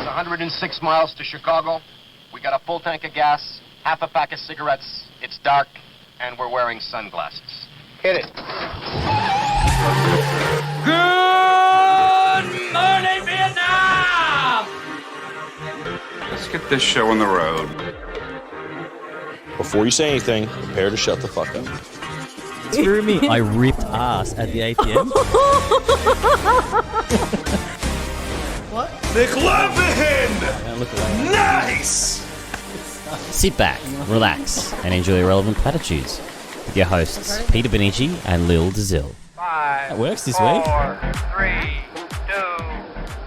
106 miles to Chicago. We got a full tank of gas, half a pack of cigarettes. It's dark, and we're wearing sunglasses. Hit it. Good morning, Vietnam! Let's get this show on the road. Before you say anything, prepare to shut the fuck up. Screw me. I ripped ass at the ATM. What? McLovin! Look away. Nice! Sit back, relax, and enjoy Irrelevant Platitudes with your hosts, Peter Benici and Lil Dazil. 5, That works this 4, week. 3, 2,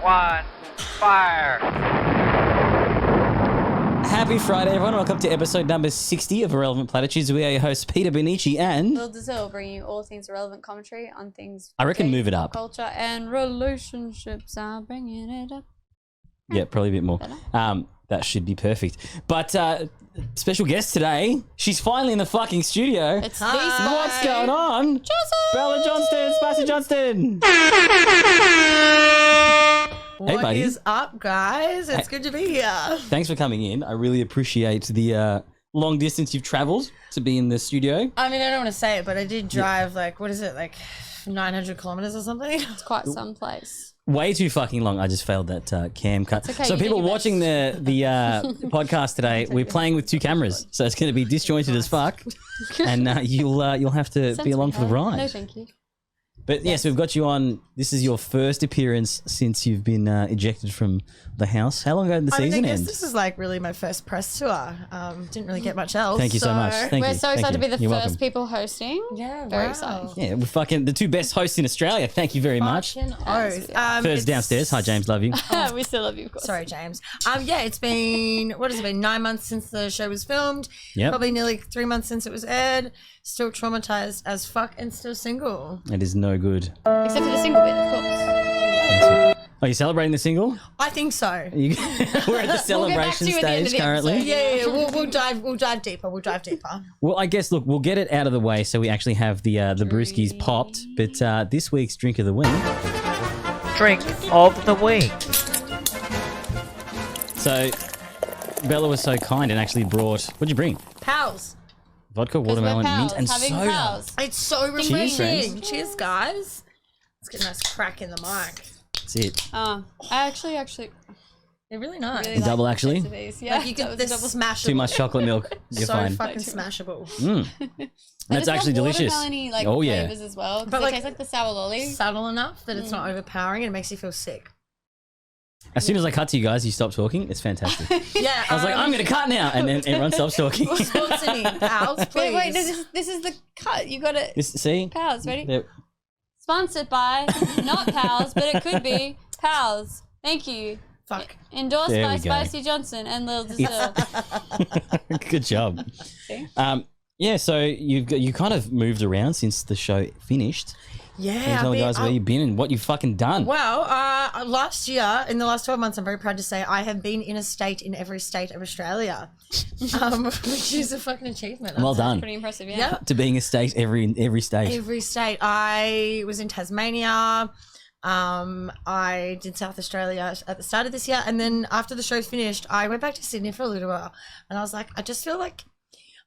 1, fire! Happy Friday, everyone. Welcome to episode number 60 of Irrelevant Platitudes. We are your hosts, Peter Benici and... Lil Dazil, bringing you all things relevant commentary on things... I reckon faith, move it up. Culture and relationships. I'm bringing it up. Yeah, probably a bit more. That should be perfect. But special guest today, she's finally in the fucking studio. It's the spy. What's going on? Johnston! Bella Johnston, Spicy Johnston. Hey, What buddy. is up, guys? It's good to be here. Thanks for coming in. I really appreciate the long distance you've travelled to be in the studio. I mean, I don't want to say it, but I did drive like 900 kilometers or something. It's quite some place. Way too fucking long. I just failed that cam cut. It's okay, So you did people your watching the podcast today, we're playing with two cameras, so it's going to be disjointed as fuck, and you'll have to be along for the ride. No, thank you. But yes, we've got you on. This is your first appearance since you've been ejected from the house. How long ago did the season I guess end? this is like really my first press tour. Didn't really get much else. Thank you so much. Thank We're you. so Thank excited to you. be the You're first welcome. people hosting. Yeah, Very wow. excited. Yeah, we're fucking the two best hosts in Australia. Thank you very much. Fucking Yes, oath. we are. Thirds downstairs. Hi, James. Love you. We still love you, of course. Sorry, James. Yeah, it's been, what has it been, 9 months since the show was filmed. Yep. Probably nearly 3 months since it was aired. Still traumatized as fuck and still single. It is no good. Except for the single bit, of course. Are you celebrating the single? I think so. We're at the celebration to you at the end of stage the currently. episode. Yeah, we'll dive deeper. We'll dive deeper. Well, I guess, look, we'll get it out of the way so we actually have the brewskis popped. But this week's drink of the week. Drink of the week. So Bella was so kind and actually brought, what'd you bring? Pals. Vodka, 'Cause watermelon, we're mint, pals, and having soda. pals. It's so Cheers, refreshing. friends. Cheers, guys. Let's get a nice crack in the mic. That's it. I actually They're really nice. really Double, like actually? the taste of these. Yeah, Like you that get was a this double. smashable. Too much chocolate milk. You're so fine. fucking smashable. And I it's just actually love delicious. watermelon-y, like, Oh, yeah. flavors as well. But, But like, it tastes like the sour lolly. Subtle enough that it's not overpowering and it makes you feel sick. As soon as I cut to you guys, you stop talking. It's fantastic. Yeah. I was like, I'm going to cut now. And then everyone stops talking. sponsor me, pals, please. Wait, no, this is the cut. You got it. See? Pals, ready? There- Sponsored by, not Pals, but it could be Pals. Thank you. Fuck. Endorsed There by we go. Spicy Johnson and Lil Dazil. Good job. See? Yeah, so you kind of moved around since the show finished. Yeah. Can you tell the guys where you've been and what you've fucking done? Well, last year, in the last 12 months, I'm very proud to say I have been in a state in every state of Australia, which is a fucking achievement. Well done. Pretty impressive, yeah. Yeah. To being a state every state. Every state. I was in Tasmania. I did South Australia at the start of this year, and then after the show's finished, I went back to Sydney for a little while, and I was like, I just feel like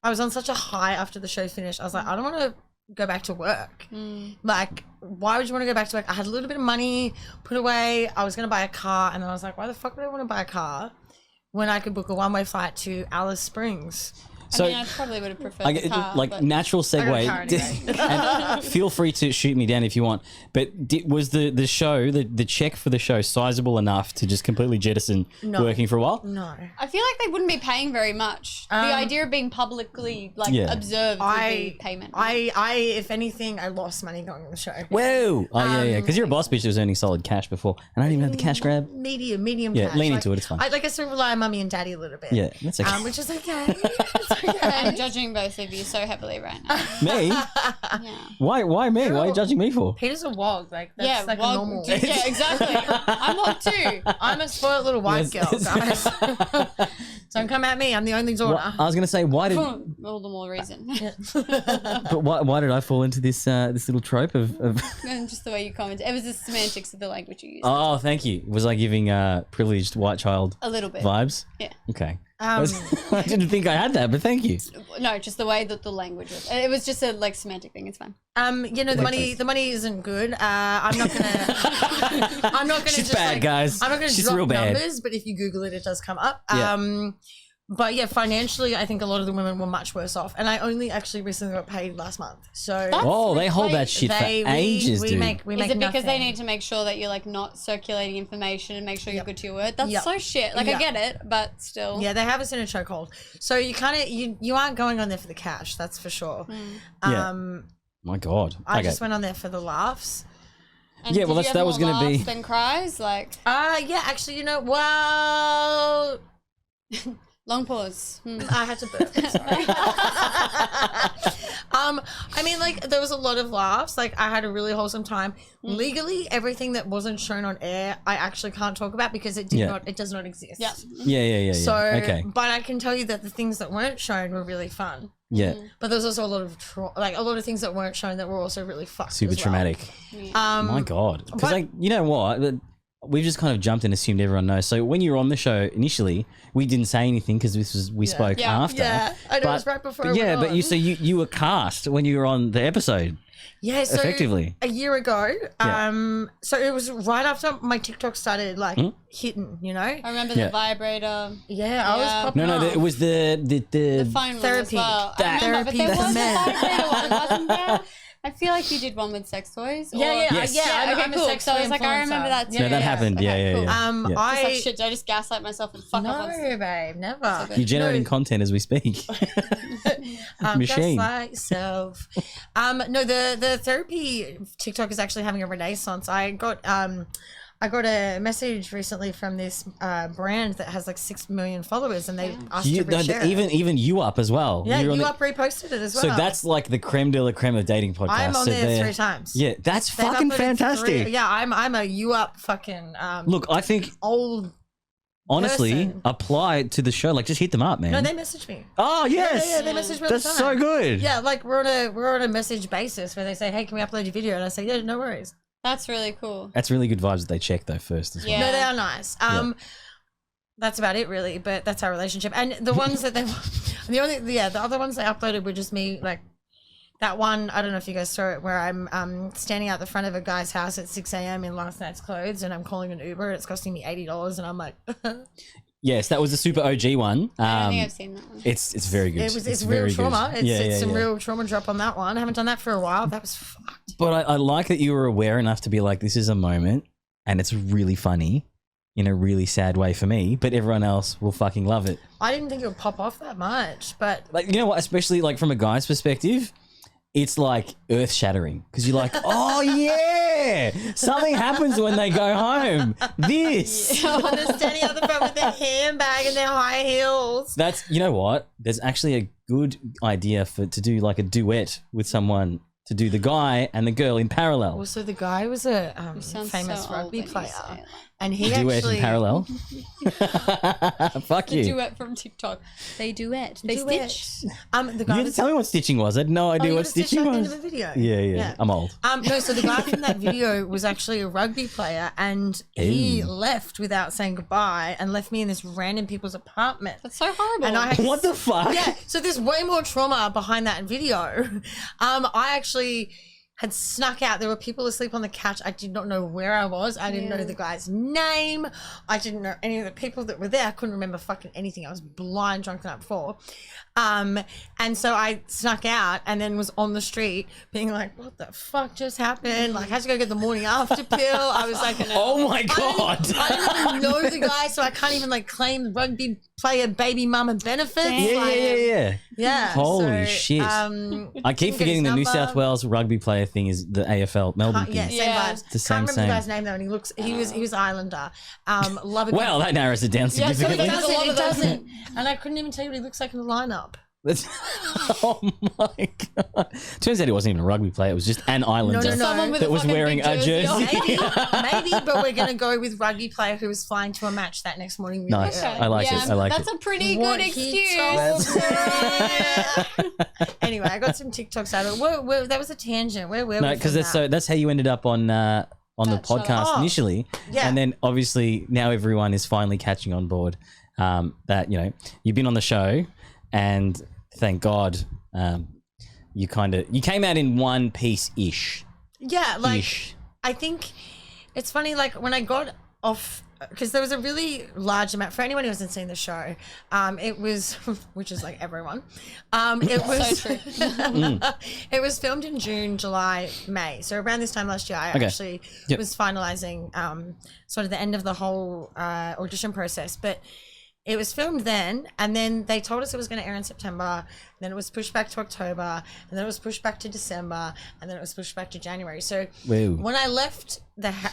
I was on such a high after the show finished. I was like, I don't want to go back to work. Like, why would you want to go back to work? I had a little bit of money put away. I was going to buy a car, and then I was like, why the fuck would I want to buy a car when I could book a one-way flight to Alice Springs? So I mean, I probably would have preferred the car. like but natural I got a car segue. anyway. And feel free to shoot me down if you want. But was the show the check for the show sizable enough to just completely jettison No. working for a while? No. I feel like they wouldn't be paying very much. The idea of being publicly Yeah. observed would be payment. I, if anything, I lost money going on the show. Whoa! Oh yeah, because you're a boss bitch that was earning solid cash before, and I didn't even have the cash grab. Medium Yeah, cash. lean into it, it's fine. I still rely on mummy and daddy a little bit. Yeah, that's okay. Which is okay. It's I'm judging both of you so heavily right now. Me? Yeah. Why me? Why are you judging me for? Peter's a wog. Like that's Yeah, like well, a normal. yeah, exactly. I'm one too. I'm a spoiled little white girl, guys. Don't come at me. I'm the only daughter. I was gonna say why did All the more reason. but why did I fall into this this little trope of And just the way you commented. It was the semantics of the language you used. Oh, thank you. Was I giving privileged white child A little bit. vibes? Yeah. Okay. I didn't think I had that, but thank you. No, just the way that the language was. It was just a like semantic thing. It's fine. The money isn't good. I'm not gonna She's just bad, guys. I'm not gonna She's drop real bad. numbers, but if you Google it, it does come up. Yeah. But yeah, financially, I think a lot of the women were much worse off, and I only actually recently got paid last month. So They hold that shit for ages, we dude. make Is it because nothing. they need to make sure that you're like not circulating information and make sure you're good to your word? That's Yep. so shit. Like I Yep. get it, but still. Yeah, they have us in a chokehold. So you kind of you aren't going on there for the cash, that's for sure. Yeah. My God. I Okay. just went on there for the laughs. And Yeah, did well, you that have was more gonna be- laughs than cries. Like Yeah, actually, well, long pause. I had to burp. Sorry. I mean, like there was a lot of laughs. Like I had a really wholesome time. Legally, everything that wasn't shown on air, I actually can't talk about because it does not exist. Yeah. Yeah. So, Okay. but I can tell you that the things that weren't shown were really fun. Yeah. But there's also a lot of a lot of things that weren't shown that were also really fucked. Super as well. traumatic. My God. Because like you know what? We've just kind of jumped and assumed everyone knows. So when you were on the show initially, we didn't say anything because we spoke Yeah. after. Yeah, I know it was right before. I But yeah, went but on. you were cast when you were on the episode. Yeah, so effectively. a year ago. Yeah. So it was right after my TikTok started like hitting, you know. I remember Yeah. the vibrator. Yeah, I was Yeah. popping No, off. it was the The phone one as Therapy. well. That- I remember, but Therapy there for was a men. vibrator one, wasn't there? I feel like you did one with sex toys. Or... Yeah. Okay, I'm a cool. sex So I toy was like, I remember influencer. that too. Yeah, that happened. Okay, Yeah. cool. Yeah. Just like, I shit, did I just gaslight myself and fuck up on no, babe, never. You're generating content as we speak. Machine. Just like yourself. No, the therapy TikTok is actually having a renaissance. I got a message recently from this brand that has like 6 million followers, and they asked to reshare it. Even you up as well. Yeah, You're on you the- up reposted it as well. So that's like the creme de la creme of dating podcasts. I'm on So there they're- 3 times. Yeah, that's They've fucking uploaded fantastic. 3 yeah, I'm a you up fucking Look, I think old. honestly, person. apply to the show. Like, just hit them up, man. No, they messaged me. Oh yes, Yeah, they messaged me all that's the time. so good. Yeah, like we're on a message basis where they say, "Hey, can we upload your video?" And I say, "Yeah, no worries." That's really cool. That's really good vibes that they check though first as well. Yeah. No, they are nice. That's about it really, but that's our relationship. And the ones that they, the other ones they uploaded were just me, like that one. I don't know if you guys saw it, where I'm standing out the front of a guy's house at 6 a.m. in last night's clothes, and I'm calling an Uber. It's costing me $80, and I'm like, Yes, that was the super OG one. I don't think I've seen that one. It's very good. it's real very trauma. good. It's some real trauma drop on that one. I haven't done that for a while. That was fucked. But I like that you were aware enough to be like, this is a moment, and it's really funny in a really sad way for me, but everyone else will fucking love it. I didn't think it would pop off that much, but Like, you know what? Especially like from a guy's perspective, it's like earth shattering because you're like, oh yeah, something happens when they go home. This. when they're standing out the front with their handbag and their high heels. That's, you know what? There's actually a good idea to do like a duet with someone, to do the guy and the girl in parallel. Also, the guy was a Sounds famous so old rugby when you player, say it. and he Duet actually in parallel. Fuck The you. duet from TikTok. They duet. They Duet. stitch. The You guy didn't was tell me what stitching was. I had no idea you what gotta stitch stitching at the end was. of the video. Yeah. I'm old. No, so the guy from that video was actually a rugby player, and he Ew. left without saying goodbye and left me in this random people's apartment. That's so horrible. And I What the fuck? Yeah, so there's way more trauma behind that video. I actually had snuck out. There were people asleep on the couch. I did not know where I was. I didn't know the guy's name. I didn't know any of the people that were there. I couldn't remember fucking anything. I was blind drunk the night before. And so I snuck out and then was on the street being like, what the fuck just happened? Like, I had to go get the morning after pill. I was like, Oh my God. I didn't even know the guy, so I can't even like claim rugby player baby mama benefits. Yeah. Yeah. Holy so, shit. I keep didn't get his forgetting the New number. South Wales rugby player thing is the AFL Melbourne Yeah, thing. same Yeah. vibes. the same, Can't remember same. the guy's name though, and he was Islander. Love it. Well, that narrows it down so significantly. There's a lot it of those. doesn't. And I couldn't even tell you what he looks like in the lineup. That's, oh my god! Turns out he wasn't even a rugby player. It was just an islander No. Someone with that a was fucking wearing big a jersey. on. Maybe, but we're gonna go with rugby player who was flying to a match that next morning. Really Nice. early. I like it. I like That's it. a pretty What good he excuse. told me. Anyway, I got some TikToks out of it. That was a tangent. Where were we? No, because from that's how you ended up on the Bachelor. podcast Oh, initially, yeah. and then obviously now everyone is finally catching on board that you've been on the show, and thank God you came out in one piece ish. Yeah, like Ish. I think it's funny. Like when I got off. Because there was a really large amount for anyone who hasn't seen the show. It was, which is like everyone. It was So true. It was filmed in June, July, May. So around this time last year, I Okay. actually Yep. was finalizing sort of the end of the whole audition process. But it was filmed then, and then they told us it was going to air in September. And then it was pushed back to October, and then it was pushed back to December, and then it was pushed back to January. So Woo. when I left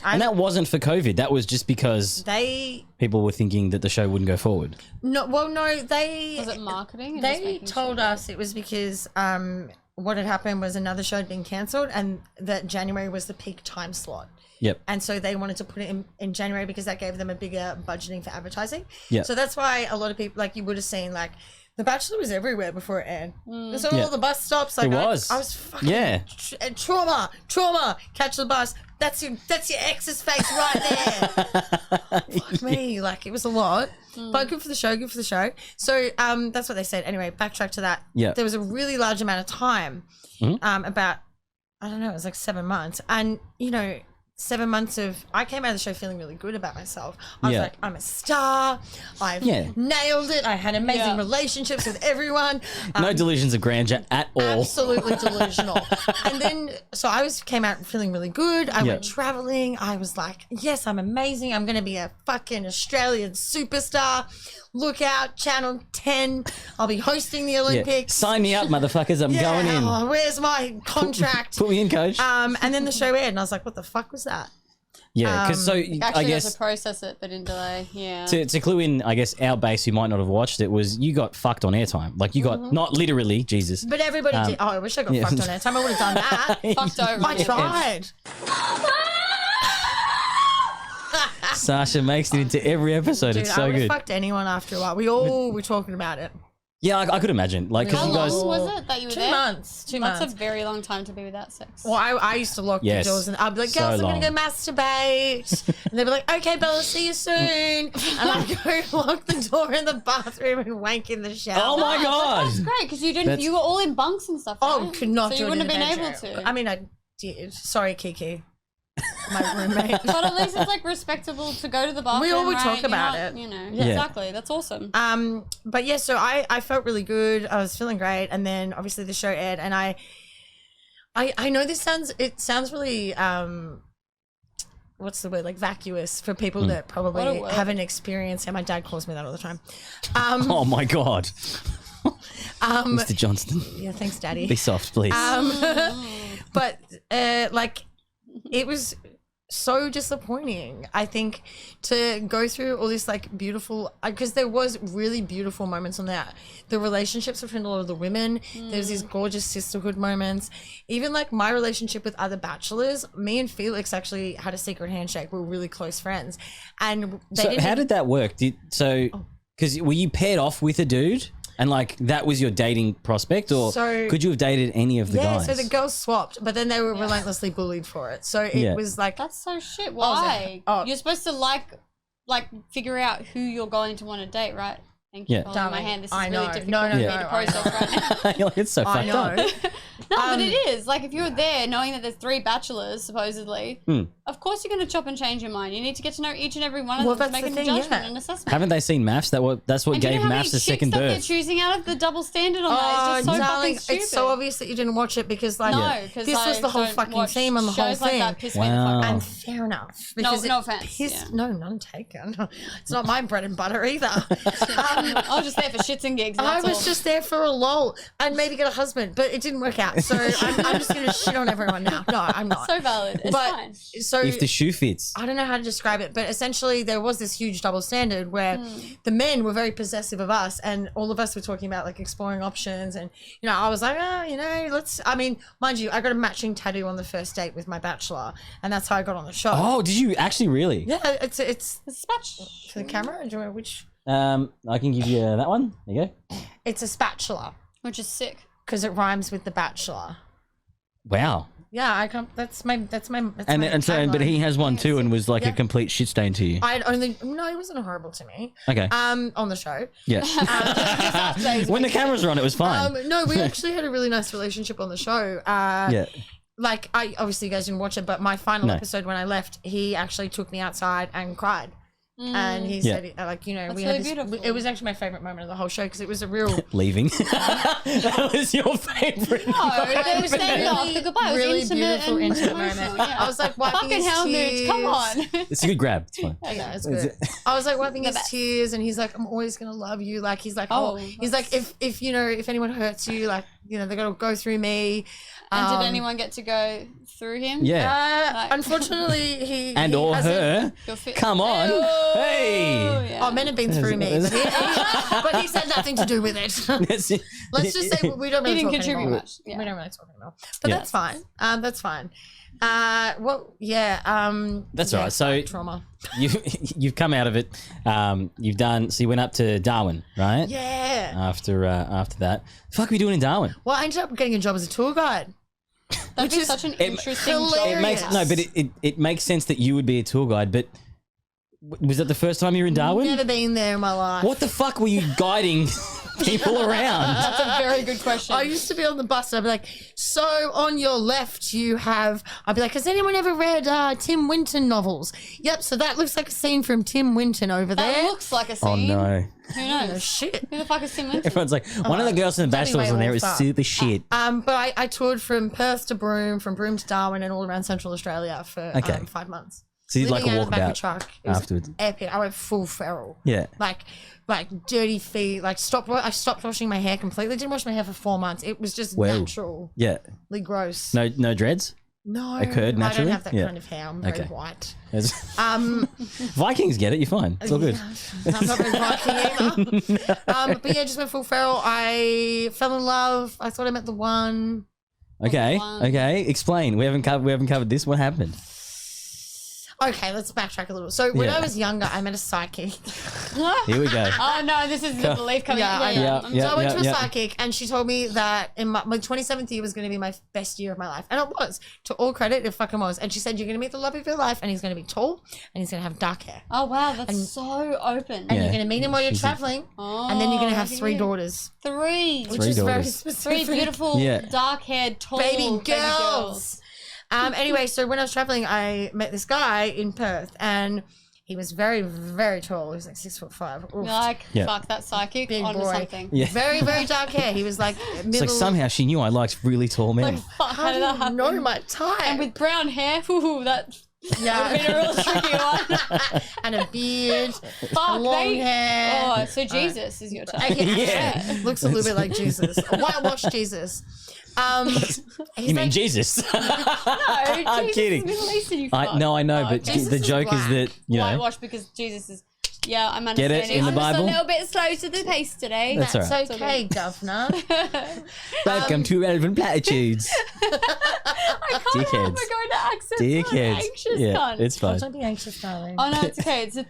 And that wasn't for COVID. That was just because they people were thinking that the show wouldn't go forward. they Was it marketing? and just they making told sure? us it was because what had happened was another show had been cancelled, and that January was the peak time slot. Yep. And so they wanted to put it in January because that gave them a bigger budgeting for advertising. Yeah. So that's why a lot of people, like you would have seen, like The Bachelor was everywhere before it aired. It was on Yeah. all the bus stops. Like It was. I was fucking Yeah. trauma. Catch the bus. That's your ex's face right there. Fuck me, like it was a lot. But good for the show. So that's what they said. Anyway, backtrack to that. Yeah. There was a really large amount of time, about, I don't know, it was like 7 months. And, 7 months of, I came out of the show feeling really good about myself. I was Yeah. like, I'm a star. I've Yeah. nailed it. I had amazing Yeah. relationships with everyone. No delusions of grandeur at all. Absolutely delusional. And then, so came out feeling really good. I went traveling. I was like, yes, I'm amazing. I'm going to be a fucking Australian superstar. Look out, Channel 10. I'll be hosting the Yeah. Olympics. Sign me up, motherfuckers. I'm going in. Oh, where's my contract? Put me in, coach. And then the show aired, and I was like, what the fuck was that? Yeah, because so Actually, I got guess to process it, but in delay. Yeah. to clue in, I guess our base who might not have watched it was you got fucked on airtime. Like you got not literally, Jesus. But everybody did. Oh, I wish I got yeah. fucked on airtime. I would have done that. Fucked over. I tried. Sasha makes it into every episode. Dude, It's I so would have good. fucked anyone after a while. We all were talking about it. Yeah, I could imagine. Like because How you guys. long was it that you were 2 there? months. 2 That's months. a very long time to be without sex. Well, I used to lock Yes. the doors and I'd be like, So girls, I'm going to long. go masturbate. And they'd be like, okay, Bella, see you soon. And I'd go lock the door in the bathroom and wank in the shower. Oh my god! That's great because you didn't. That's- You were all in bunks and stuff. Oh, right? could not So do you it wouldn't in have the been able bedroom. to. I mean, I did. Sorry, Kiki. My roommate. But at least it's like respectable to go to the bathroom. We all would right? talk You're about not, it. Yeah. Exactly. That's awesome. But yeah, so I felt really good. I was feeling great, and then obviously the show aired, and I know this sounds really what's the word, like vacuous for people that What probably a word. haven't experienced. And my dad calls me that all the time. Oh my god, Mr. Johnston, Yeah, thanks, Daddy. be soft, please. But like it was so disappointing, I think, to go through all this like beautiful, because there was really beautiful moments on that. The relationships between a lot of the women, there's these gorgeous sisterhood moments. Even like my relationship with other bachelors, me and Felix actually had a secret handshake. We were really close friends, and they So didn't how even- did that work? Because were you paired off with a dude, and like that was your dating prospect, or So- could you have dated any of the guys? so the girls swapped, but then they were relentlessly bullied for it. So it Yeah. was like, That's so shit. was Why? it? Oh. You're supposed to like figure out who you're going to want to date, right? Thank you Yeah. for holding my Darling, hand. This is I really know. difficult No, for me no, to I process know. right now. You're like, it's so I fucked know. up. No, but it is. Like, if you're there knowing that there's 3 bachelors, supposedly, of course you're going to chop and change your mind. You need to get to know each and every one of Well, them to that's make the a thing, judgment yeah. and assessment. Haven't they seen maths? That's what And do you gave know how many maths a chicks second that they're birth. choosing out of the double standard on that? It's just so darling, fucking stupid. it's so obvious that you didn't watch it because like No, because this was the whole fucking theme on the whole Like thing. that piss me the Wow. fuck And off. fair enough. Because no it offense, pissed- yeah. No, none taken. It's not my bread and butter either. I was just there for shits and gigs. I That's was all. just there for a lol and maybe get a husband, but it didn't work out. So I'm just going to shit on everyone now. No, I'm not. so valid. It's but fine. so If the shoe fits. I don't know how to describe it, but essentially there was this huge double standard where the men were very possessive of us, and all of us were talking about like exploring options. And I was like, mind you, I got a matching tattoo on the first date with my bachelor, and that's how I got on the show. Oh, did you actually really? Yeah, it's Spatch. for the camera. Do you know which? I can give you that one. There you go. It's a spatula Which is sick. because it rhymes with the bachelor. Wow. Yeah, I can't. That's my. That's And my so, but tagline. he has one too, and was like a Yeah. complete shit stain to you. I'd only no, he wasn't horrible to me. Okay. On the show. Yeah. When the cameras were on, it was fine. No, we actually had a really nice relationship on the show. Yeah. Like I obviously you guys didn't watch it, but my final No. episode when I left, he actually took me outside and cried. And he said, we That's had really this. beautiful. It was actually my favorite moment of the whole show because it was a real. Leaving. That was your favorite. No, they were standing after goodbye. It was really intimate beautiful, and intimate emotional, moment. yeah. I was like wiping Fucking his hell, tears. Nooch, come on. It's a good grab. It's fine. Yeah, it's good. I was like wiping his tears, and he's like, "I'm always gonna love you." Like he's like, Oh, he's like, if if anyone hurts you, like they're gonna go through me. And did anyone get to go through him? Yeah. Unfortunately, he And he or hasn't- her. Your fit- Come on. Oh, Hey. yeah. Oh, men have been through me, but he's had nothing to do with it. That's it. Let's just say we don't He really didn't talk contribute anymore. much. Yeah. We don't really talk anymore, but Yeah. that's fine. That's fine. Well, yeah. That's yeah, all right. So trauma. you've come out of it. You've done. So you went up to Darwin, right? Yeah. After that, the fuck are we doing in Darwin? Well, I ended up getting a job as a tour guide. That'd Which be is such an interesting hilarious. job. It makes no, but it makes sense that you would be a tour guide. But was that the first time you were in Darwin? Never been there in my life. What the fuck were you guiding people around? That's a very good question. I used to be on the bus and I'd be like, so on your left you have, I'd be like, has anyone ever read Tim Winton novels? Yep, so that looks like a scene from Tim Winton over that there. looks like a Oh scene. no! Who Oh, knows? shit. Who the fuck is Tim Winton? Everyone's like, one of the girls in the Anyway, Bachelor was in there. It was all super shit. But I toured from Perth to Broome, from Broome to Darwin, and all around Central Australia for Okay. 5 months. So you'd like Living a out of the back of a walkabout truck. It was afterwards. epic. I went full feral. Yeah. Like dirty feet. Like I stopped washing my hair completely. Didn't wash my hair for 4 months. It was just Wow. naturally Yeah. gross. No dreads. No, Occurred naturally? I don't have that Yeah. kind of hair. I'm very Okay. white. It's- Um, Vikings get it. You're fine. It's all good. I'm not very Viking either. But yeah, just went full feral. I fell in love. I thought I met the one. Okay. One. Okay. Explain. We haven't covered this. What happened? Okay, let's backtrack a little. So when Yeah. I was younger, I met a psychic. Here we go. Oh no, this is the belief coming. Yeah, I know. Yeah, I'm yeah. So I went to a psychic, and she told me that in my 27th year was going to be my best year of my life, and it was. To all credit, it fucking was. And she said, "You're going to meet the love of your life, and he's going to be tall, and he's going to have dark hair, Oh wow, that's so open. and Yeah. you're going to meet him while you're She's a- traveling, Oh, and then you're going to have look at 3 you. daughters, Three. which Three is very daughters. specific. Three beautiful, Yeah. dark-haired, tall baby baby girls." Anyway, so when I was traveling, I met this guy in Perth, and he was very, very tall. He was like 6'5". Oof. You're like, Yeah. fuck that psychic Big onto boy. something. Yeah. Very, very dark hair. He was like middle. It's like somehow she knew I liked really tall men. Like, fuck, How how do did that you happen? know my type? And with brown hair, whoo, that would have been a real tricky one. and a beard, Fuck, long hair. Oh, so Jesus is your type. Yeah. Looks a little bit like Jesus, a whitewashed Jesus. He's you mean like, Jesus? No, I'm Jesus kidding. is Middle Eastern, you fuck. No, I know, Oh, but Jesus the is joke is black. that Whitewashed because Jesus is. Yeah, I'm Get it understanding. in the I'm Bible? just a little bit slow to the pace today. That's all right. That's okay, governor. Welcome to Irrelevant Platitudes. I can't help Dickheads. but go into accents. Dickheads. I'm anxious, Yeah, cunt. it's fine. Don't be anxious, darling. Oh no, it's okay. It's a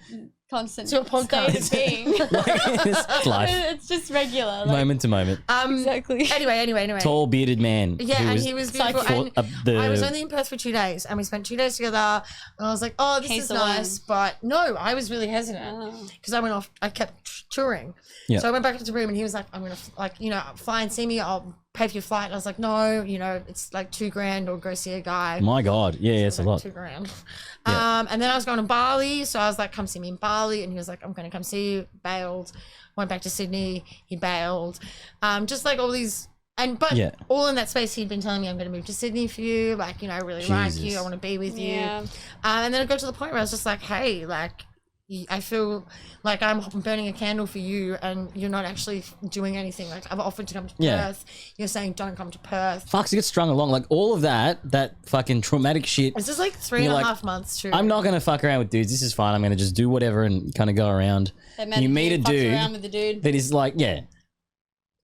constant It's your podcast. state of being. It's life. It's just regular. Like, Moment to moment. exactly. Anyway. Tall bearded man. Yeah, who and was he was beautiful. psychic. And I was only in Perth for 2 days, and we spent 2 days together. And I was like, "Oh, this Case is of nice," but no, I was really hesitant because I went off. I kept touring, Yeah. so I went back to the room, and he was like, "I'm gonna fly and see me. I'll pay for your flight." And I was like, "No, it's like $2,000 or go see a guy." My God. Yeah, it's a lot. $2,000. Yeah. And then I was going to Bali, so I was like, "Come see me in Bali," and he was like, "I'm gonna come see you." Bailed. Went back to Sydney. He bailed. Just like all these. But Yeah. all in that space, he'd been telling me, "I'm going to move to Sydney for you. Like, I really like Jesus. you. I want to be with you." Yeah. And then it got to the point where I was just like, "Hey, like, I feel like I'm burning a candle for you and you're not actually doing anything. Like I've offered to come to Perth. You're saying don't come to Perth. Fucks, it gets strung along. Like all of that fucking traumatic shit. This is like 3.5 months too. I'm not going to fuck around with dudes. This is fine. I'm going to just do whatever and kind of go around. You meet a dude around with the dude. that is like,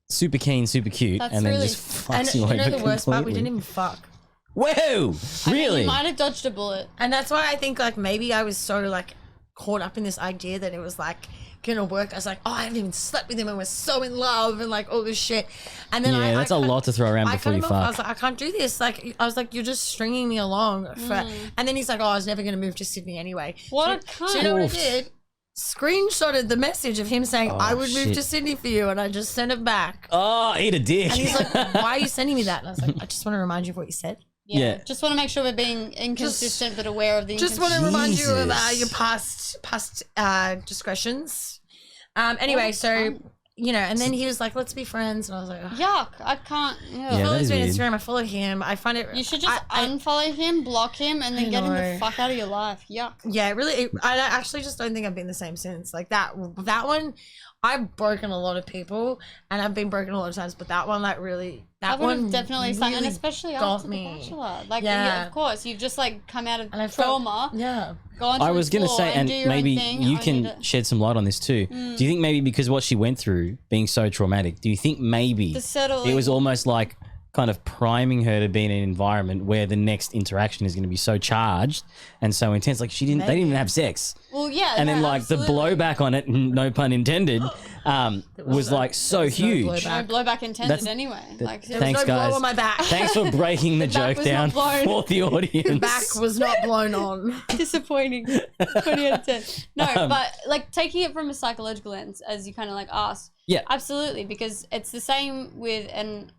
super keen, super cute. That's and then really- just and fucks you you over know the worst part? We completely. didn't even fuck. Whoa! Really? You might have dodged a bullet. And that's why I think like maybe I was so like caught up in this idea that it was like gonna work. I was like, oh, I haven't even slept with him and we're so in love and like all this shit. And then Yeah, that's a lot to throw around before you I fuck. was like, I can't do this. Like I was like, you're just stringing me along for. And then he's like, oh, I was never gonna move to Sydney anyway. What a So you know what I Oof. did? Screenshotted the message of him saying, I would move shit. to Sydney for you, and I just sent it back. Oh, eat a dick. And he's like, why are you sending me that? And I was like, I just want to remind you of what you said. Yeah. Just want to make sure we're being inconsistent but aware of the Just want to remind you of Jesus. your past discretions. Anyway, so you know, and then he was like, "Let's be friends," and I was like, "Ugh." Yuck. I can't. Yeah, He that follows is me on weird. Instagram. I follow him. I find it. You should just I- unfollow him, block him, and then I get him know. the fuck out of your life. Yuck. Yeah, really. I actually just don't think I've been the same since. Like that one, I've broken a lot of people, and I've been broken a lot of times. But that one, like, really, I that would have one definitely sunk, and really especially got after me. The Bachelor. Like, Yeah. yeah, of course, you've just like come out of And I felt- trauma, Yeah. gone to I was going to say, and do your maybe own thing, you only can to- shed some light on this too. Do you think maybe because what she went through being so traumatic, do you think maybe The settling. it was almost like kind of priming her to be in an environment where the next interaction is going to be so charged and so intense? Like they didn't even have sex. Well, yeah, And then no, like absolutely. the blowback on it, no pun intended, was like so no huge. No blowback intended That's- anyway. Like, There Thanks, was no guys. blow on my back. Thanks for breaking the back joke was down not blown. for the audience. Back was not blown on. disappointing. 20 out of 10. No, but like taking it from a psychological lens, as you kind of like asked. Yeah. Absolutely, because it's the same with an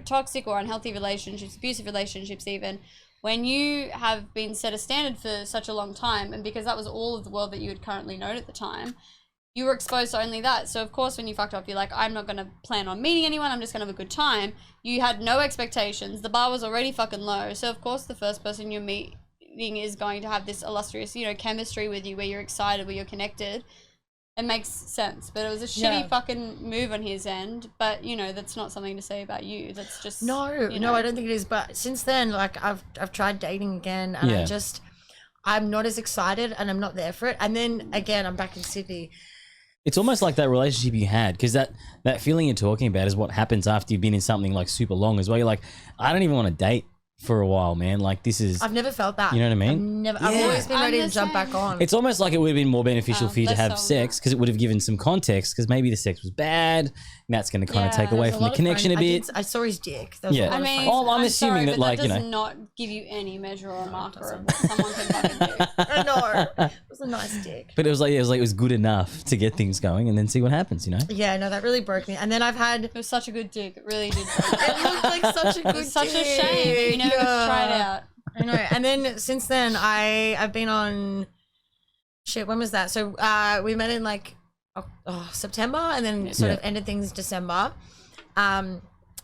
toxic or unhealthy relationships, abusive relationships even. When you have been set a standard for such a long time, and because that was all of the world that you had currently known at the time, you were exposed to only that. So of course, when you fucked up, you're like, I'm not going to plan on meeting anyone. I'm just going to have a good time. You had no expectations. The bar was already fucking low. So of course, the first person you meet is going to have this illustrious, chemistry with you, where you're excited, where you're connected. It makes sense, but it was a shitty fucking move on his end. But that's not something to say about you. That's just No, I don't think it is. But since then, like I've tried dating again, and Yeah. I'm not as excited, and I'm not there for it. And then again, I'm back in Sydney. It's almost like that relationship you had, because that feeling you're talking about is what happens after you've been in something like super long as well. You're like, I don't even want to date for a while, man. Like this is. I've never felt that. You know what I mean? I've always been I'm ready the to jump same. back on. It's almost like it would have been more beneficial for you to less have so, sex, because it would have given some context, because maybe the sex was bad, and that's going to kind of take away There's from the lot of connection a friends- bit. I saw his dick. There was a Yeah. lot I of mean, friends. Oh, I'm assuming sorry, that, but like, that you does know. not give you any measure or marker of what someone can fucking do. I know. It was a nice dick. But it was good enough to get things going and then see what happens, Yeah, no, that really broke me. And then I've had. It was such a good dick. It really did. It looked like such a good It's such a dick. shame that you never tried out. I know. And then since then, I've been on. Shit, when was that? So we met in like September, and then sort of ended things December.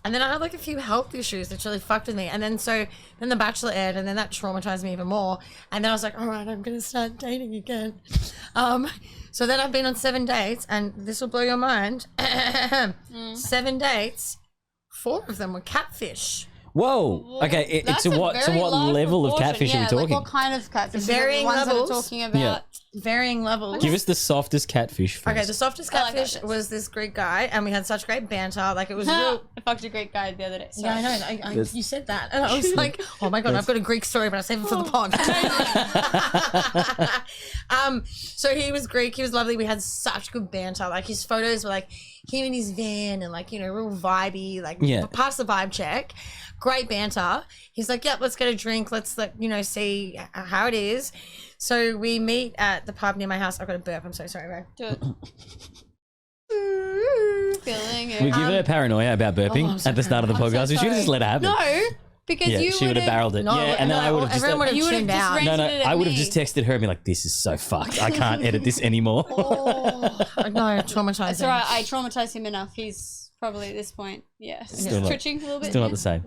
And then I had like a few health issues which really fucked with me. And then then The Bachelor aired, and then that traumatized me even more. And then I was like, all right, I'm gonna start dating again. So then I've been on 7 dates, and this will blow your mind. 7 dates, 4 of them were catfish. Whoa. Okay. That's To a what very large level of proportion. catfish are we Like talking? what kind of catfish? Varying the ones levels. that are talking about. Yeah. Varying levels. Give us the softest catfish first. Okay, the softest I like catfish that. was this Greek guy, and we had such great banter. Like it was real. I fucked a great guy the other day. Yeah, I Sorry. know. You said that, and I was like, "Oh my god, I've got a Greek story, but I saved it for the pod." So he was Greek. He was lovely. We had such good banter. Like his photos were like him in his van, and like real vibey. Like pass the vibe check. Great banter. He's like, "Yep, let's get a drink. Let's see how it is." So we meet at the pub near my house. I've got a burp. I'm so sorry, bro. Do it. Feeling it. We give her paranoia about burping I'm so at the start of the I'm so podcast. We should have just let it happen. No, because Yeah, you she would have barreled it. No, yeah, and then I would have just. everyone would have You would've tuned just out. ran- No, rented it at I would have me. just texted her and be like, "This is so fucked. I can't edit this anymore." Oh, no, traumatizing. It's alright. I traumatized him enough. He's probably at this point, Still not- twitching a little bit. Still not the same.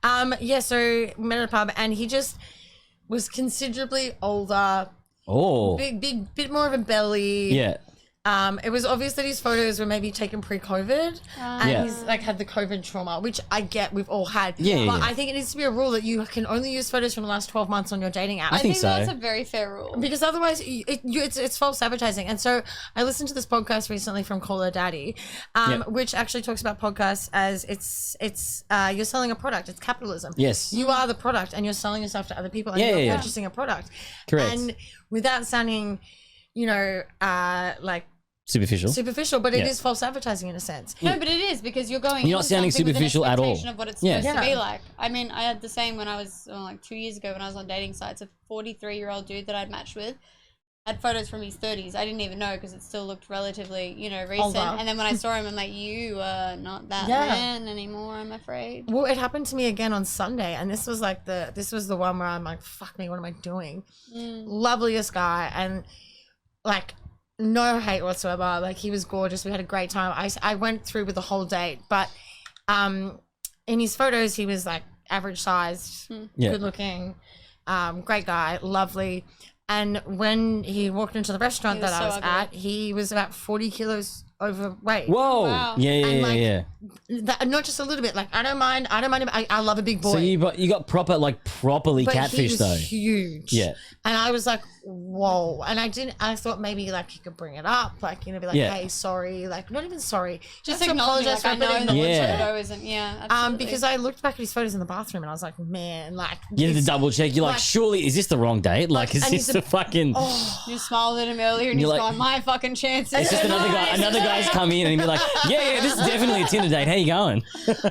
But So we met at a pub, and he just was considerably older. Oh. big bit more of a belly. Yeah. It was obvious that his photos were maybe taken pre-COVID, and Yeah. he's like had the COVID trauma, which I get we've all had. Yeah, but yeah. I think it needs to be a rule that you can only use photos from the last 12 months on your dating app. I think so. that's a very fair rule. Because otherwise, it's false advertising. And so I listened to this podcast recently from Caller Daddy, which actually talks about podcasts as it's you're selling a product. It's capitalism. Yes. You are the product, and you're selling yourself to other people, and Yeah, you're yeah, yeah. purchasing a product. Correct. And without sounding, like Superficial. but it Yeah. is false advertising in a sense. No, but it is because you're going. You're not into sounding something with an superficial at all. expectation Of what it's Yeah. supposed to Yeah. be like. I mean, I had the same when I was like 2 years ago when I was on dating sites. A 43-year-old dude that I'd matched with had photos from his 30s. I didn't even know because it still looked relatively, recent. Older. And then when I saw him, I'm like, you are not that Yeah. man anymore. I'm afraid. Well, it happened to me again on Sunday, and this was the one where I'm like, fuck me, what am I doing? Loveliest guy, and like no hate whatsoever. Like he was gorgeous. We had a great time. I went through with the whole date, but in his photos he was like average sized, Yeah. good looking, great guy, lovely. And when he walked into the restaurant He was that I so was ugly. at, he was about 40 kilos overweight. Whoa. Wow. Yeah, yeah, And, yeah, like, yeah. Not just a little bit. Like I don't mind. I love a big boy. So you got properly But he catfish was though. huge. Yeah. And I was like, whoa. And I thought maybe like he could bring it up, like, be like, Yeah. hey, sorry. Like, not even sorry. Just have to acknowledging, apologize like, I for it, but know that acknowledge Yeah. it. photo isn't. Yeah, absolutely. Because I looked back at his photos in the bathroom and I was like, man, like. You had to it's- double check. You're like, like- surely is this the wrong date? Like, is and this he's the a- fucking? You smiled at him earlier and You're he's like- gone, my fucking chances. It's just another guy. Another guy's come in and he'd be like, yeah, this is definitely a Tinder date. How you going?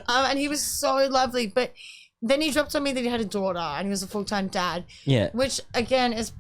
And he was so lovely. But then he dropped on me that he had a daughter and he was a full-time dad. Yeah. Which, again, is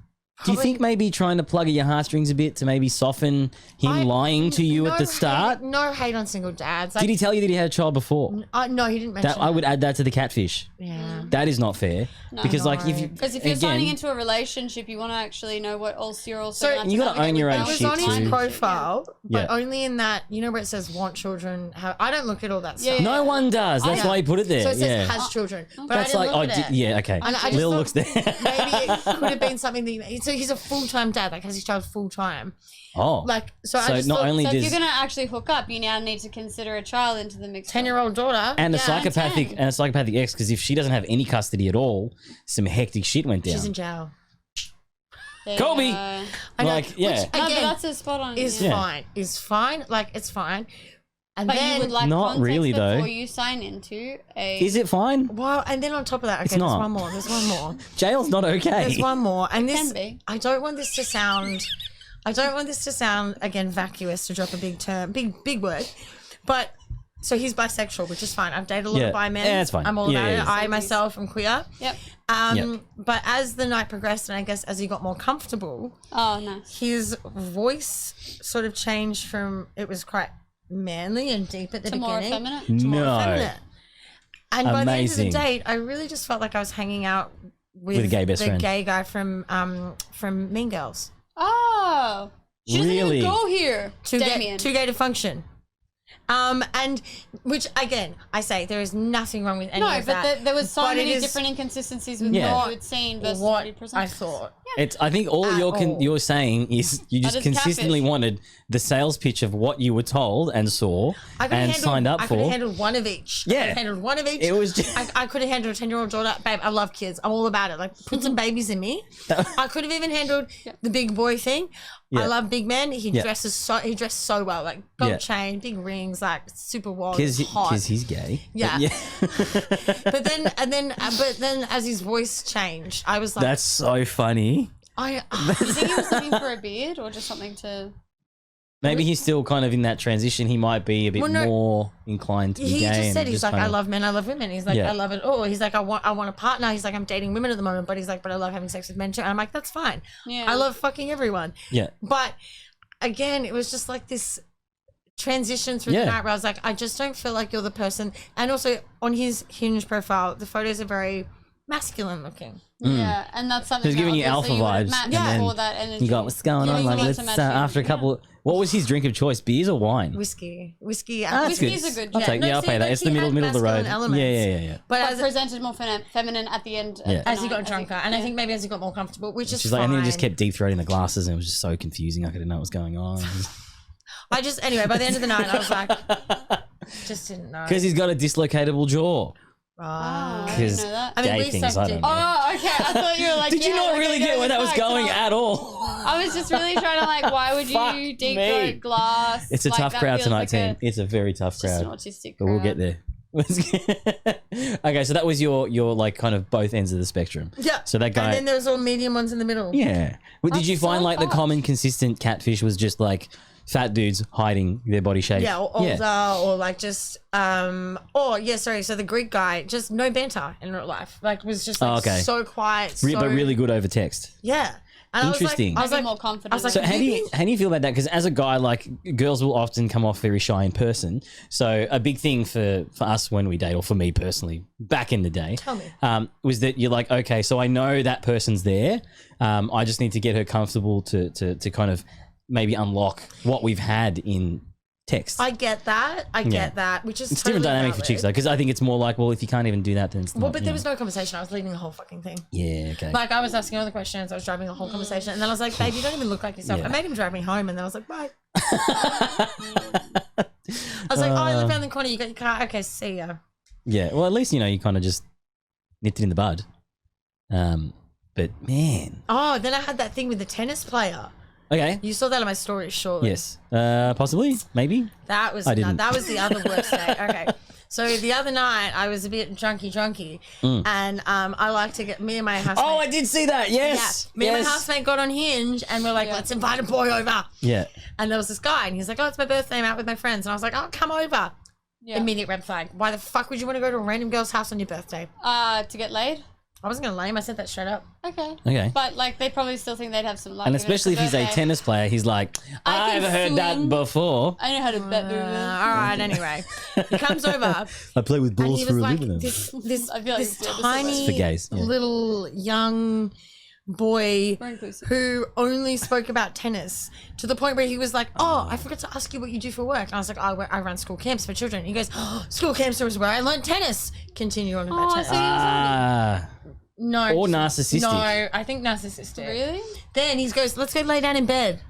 Do you think maybe trying to plug at your heartstrings a bit to maybe soften him lying to you at the start? No hate on single dads. Like, Did he tell you that he had a child before? no, he didn't mention That I would add that to the catfish. Yeah. That is not fair. Because like if you Because if you're signing again, into a relationship, you want to actually know what else you're also. So gonna have you to gotta navigate own your with own It was shit on his too. profile, but Yeah. only in that, where it says want children. I don't look at all that stuff. Yeah. no one does. That's Yeah. why he put it there. So it says yeah. has children. But That's I like didn't look at it. yeah, okay. And I just Lil thought looks there. maybe it could have been something that so he's a full-time dad, like has his child full-time. Oh. Like so I So just not thought, only So if does you're gonna actually hook up, you now need to consider a child into the mix. 10-year-old daughter. and a Yeah, psychopathic 10. and a psychopathic ex, because if she doesn't have any custody at all, some hectic shit went down. She's in jail. There you Kobe! go. I know, Like, yeah. which, No, but again, that's a spot on. is yeah. fine. Is fine. Like it's fine. And But then you would like Not context really, though. before you sign into a. Is it fine? well, and then on top of that, okay, It's there's not. one more. There's one more. Jail's not okay. There's one more. And this can be. I don't want this to sound again vacuous, to drop a big term, big word. But so he's bisexual, which is fine. I've dated a lot Yeah. of bi men. Yeah, it's fine. I'm all Yeah, about yeah, it. yeah. I myself am queer. Yep. Yep. But as the night progressed, and I guess as he got more comfortable, Oh, nice. his voice sort of changed from it was quite manly and deep at the To more beginning effeminate. to more No. effeminate. And by the end of Amazing. the date, I really just felt like I was hanging out with a gay best the friend. gay guy from Mean Girls. Oh. She doesn't Really? even go here. Too Damien. gay to function. And which again, I say there is nothing wrong with any No, of but that. there was so But it many is different inconsistencies with Yeah. what you had seen versus what what you presented. I thought. It's. I think all At all. you're saying is you just is consistently catfish. wanted the sales pitch of what you were told and saw I could and have signed up I could for. have handled one of each. I Yeah. could have handled one of each. It was just- I could have handled a 10-year-old daughter. Babe, I love kids. I'm all about it. Like, put some babies in me. I could have even handled the big boy thing. Yeah. I love big men. He Yeah. dressed so well. Like, gold Yeah. chain, big rings, like, super wild, Because hot. he's gay. Yeah. But But then as his voice changed, I was like, that's so funny. Do you think he was looking for a beard or just something to... Maybe he's still kind of in that transition. He might be a bit Well, no, more inclined to be he gay. just and said he's like, kind I of- love men, I love women. He's like, Yeah. I love it all. He's like, I want a partner. He's like, I'm dating women at the moment, but he's like, but I love having sex with men too. And I'm like, that's fine. Yeah. I love fucking everyone. Yeah. But again, it was just like this transition through Yeah. the night where I was like, I just don't feel like you're the person. And also on his Hinge profile, the photos are very masculine looking. Yeah, and that's something. He's giving that you alpha obviously would've vibes, matched and then all that energy. You got what's going on? Giving Like, you let's to match it. after a couple. What was his drink of choice? Beers or wine? Whiskey. Whiskey. That's Whiskey's good. a good I'll drink. take. No, Yeah, I'll see, pay that. but It's he the middle had of the road. masculine elements. Yeah. But But as, presented more feminine at the end. Yeah. Of the as he night, got I drunker, think. and I think maybe as he got more comfortable, which is She's fine. like, and he just kept deep throating the glasses, and it was just so confusing. I couldn't know what was going on. Anyway, by the end of the night, I was like, just didn't know. Because he's got a dislocatable jaw. Oh, I didn't Because know that. I mean, gay we things, sucked I don't dick. know. Oh, okay. I thought you were like. Did you yeah, not okay, really no, get where that was facts. going No. at all? I was just really trying to like, why would Fuck you deep me. throat glass? It's a Like, tough that crowd feels tonight, like team. It's a very tough Just an crowd. autistic crowd. But we'll get there. Okay, so that was your like kind of both ends of the spectrum. Yeah. So that guy. And then there was all medium ones in the middle. Yeah. Well, did That's you find so like the fucked. common consistent catfish was just like fat dudes hiding their body shape? Yeah, or older, or like just so the Greek guy, just no banter in real life. Like was just like okay. so quiet. But really good over text. Yeah. And Interesting. I was Maybe like, more confident. I was like, So how do you feel about that? Because as a guy, like girls will often come off very shy in person. So a big thing for us when we date, or for me personally, back in the day, Tell me. was that you're like, okay, so I know that person's there. I just need to get her comfortable to kind of maybe unlock what we've had in text. I get that. I Yeah. get that, which is It's totally different dynamic for valid. chicks though, because I think it's more like, well, if you can't even do that, then it's not. Well, but you there know. was no conversation. I was leading the whole fucking thing. Yeah. Okay. Like I was asking all the questions. I was driving the whole conversation, and then I was like, "Babe, you don't even look like yourself." Yeah. I made him drive me home, and then I was like, "Bye." I was like, "Oh, I live around the corner. You got your car. Okay, see ya." Yeah. Well, at least you kind of just nipped it in the bud. But man. Oh, then I had that thing with the tennis player. Okay. You saw that on my story, surely. Yes. Possibly. Maybe. That was I didn't. that was the other worst day. Okay. So the other night I was a bit junky, and I like to get me and my housemate. Oh, I did see that. Yes. Me and my housemate got on Hinge, and we're like, let's invite a boy over. Yeah. And there was this guy, and he's like, oh, it's my birthday, I'm out with my friends, and I was like, oh, come over. Yeah. Immediate red flag. Why the fuck would you want to go to a random girl's house on your birthday? To get laid. I wasn't gonna lame. I said that straight up. Okay. Okay. But like, they probably still think they'd have some luck. And if it's especially if a he's a birthday. tennis player, he's like, I can I've heard that swing. before. I know how to bet. All right. Anyway, he comes over, I play with and balls he for was a like living. this I feel like this it's tiny for gays, yeah. little young boy Very inclusive. who only spoke about tennis to the point where he was like, oh, I forgot to ask you what you do for work. And I was like, oh, I run school camps for children. He goes, oh, school camps is where I learned tennis. Continue on about tennis. so he was Ah. No. Or narcissistic. No, I think narcissistic. Really? Then he goes, let's go lay down in bed.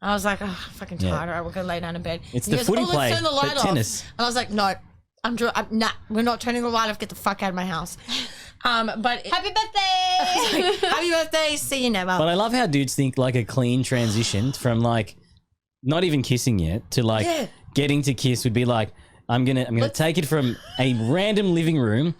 I was like, oh, I'm fucking tired. Yeah. All right, we'll go lay down in bed. It's And the he goes, footy let's play, turn the but light off. tennis. And I was like, no, nah, we're not turning the light off. Get the fuck out of my house. But Happy birthday! happy birthday. See you never. But I love how dudes think like a clean transition from like not even kissing yet to like Yeah. getting to kiss would be like, I'm gonna take it from a random living room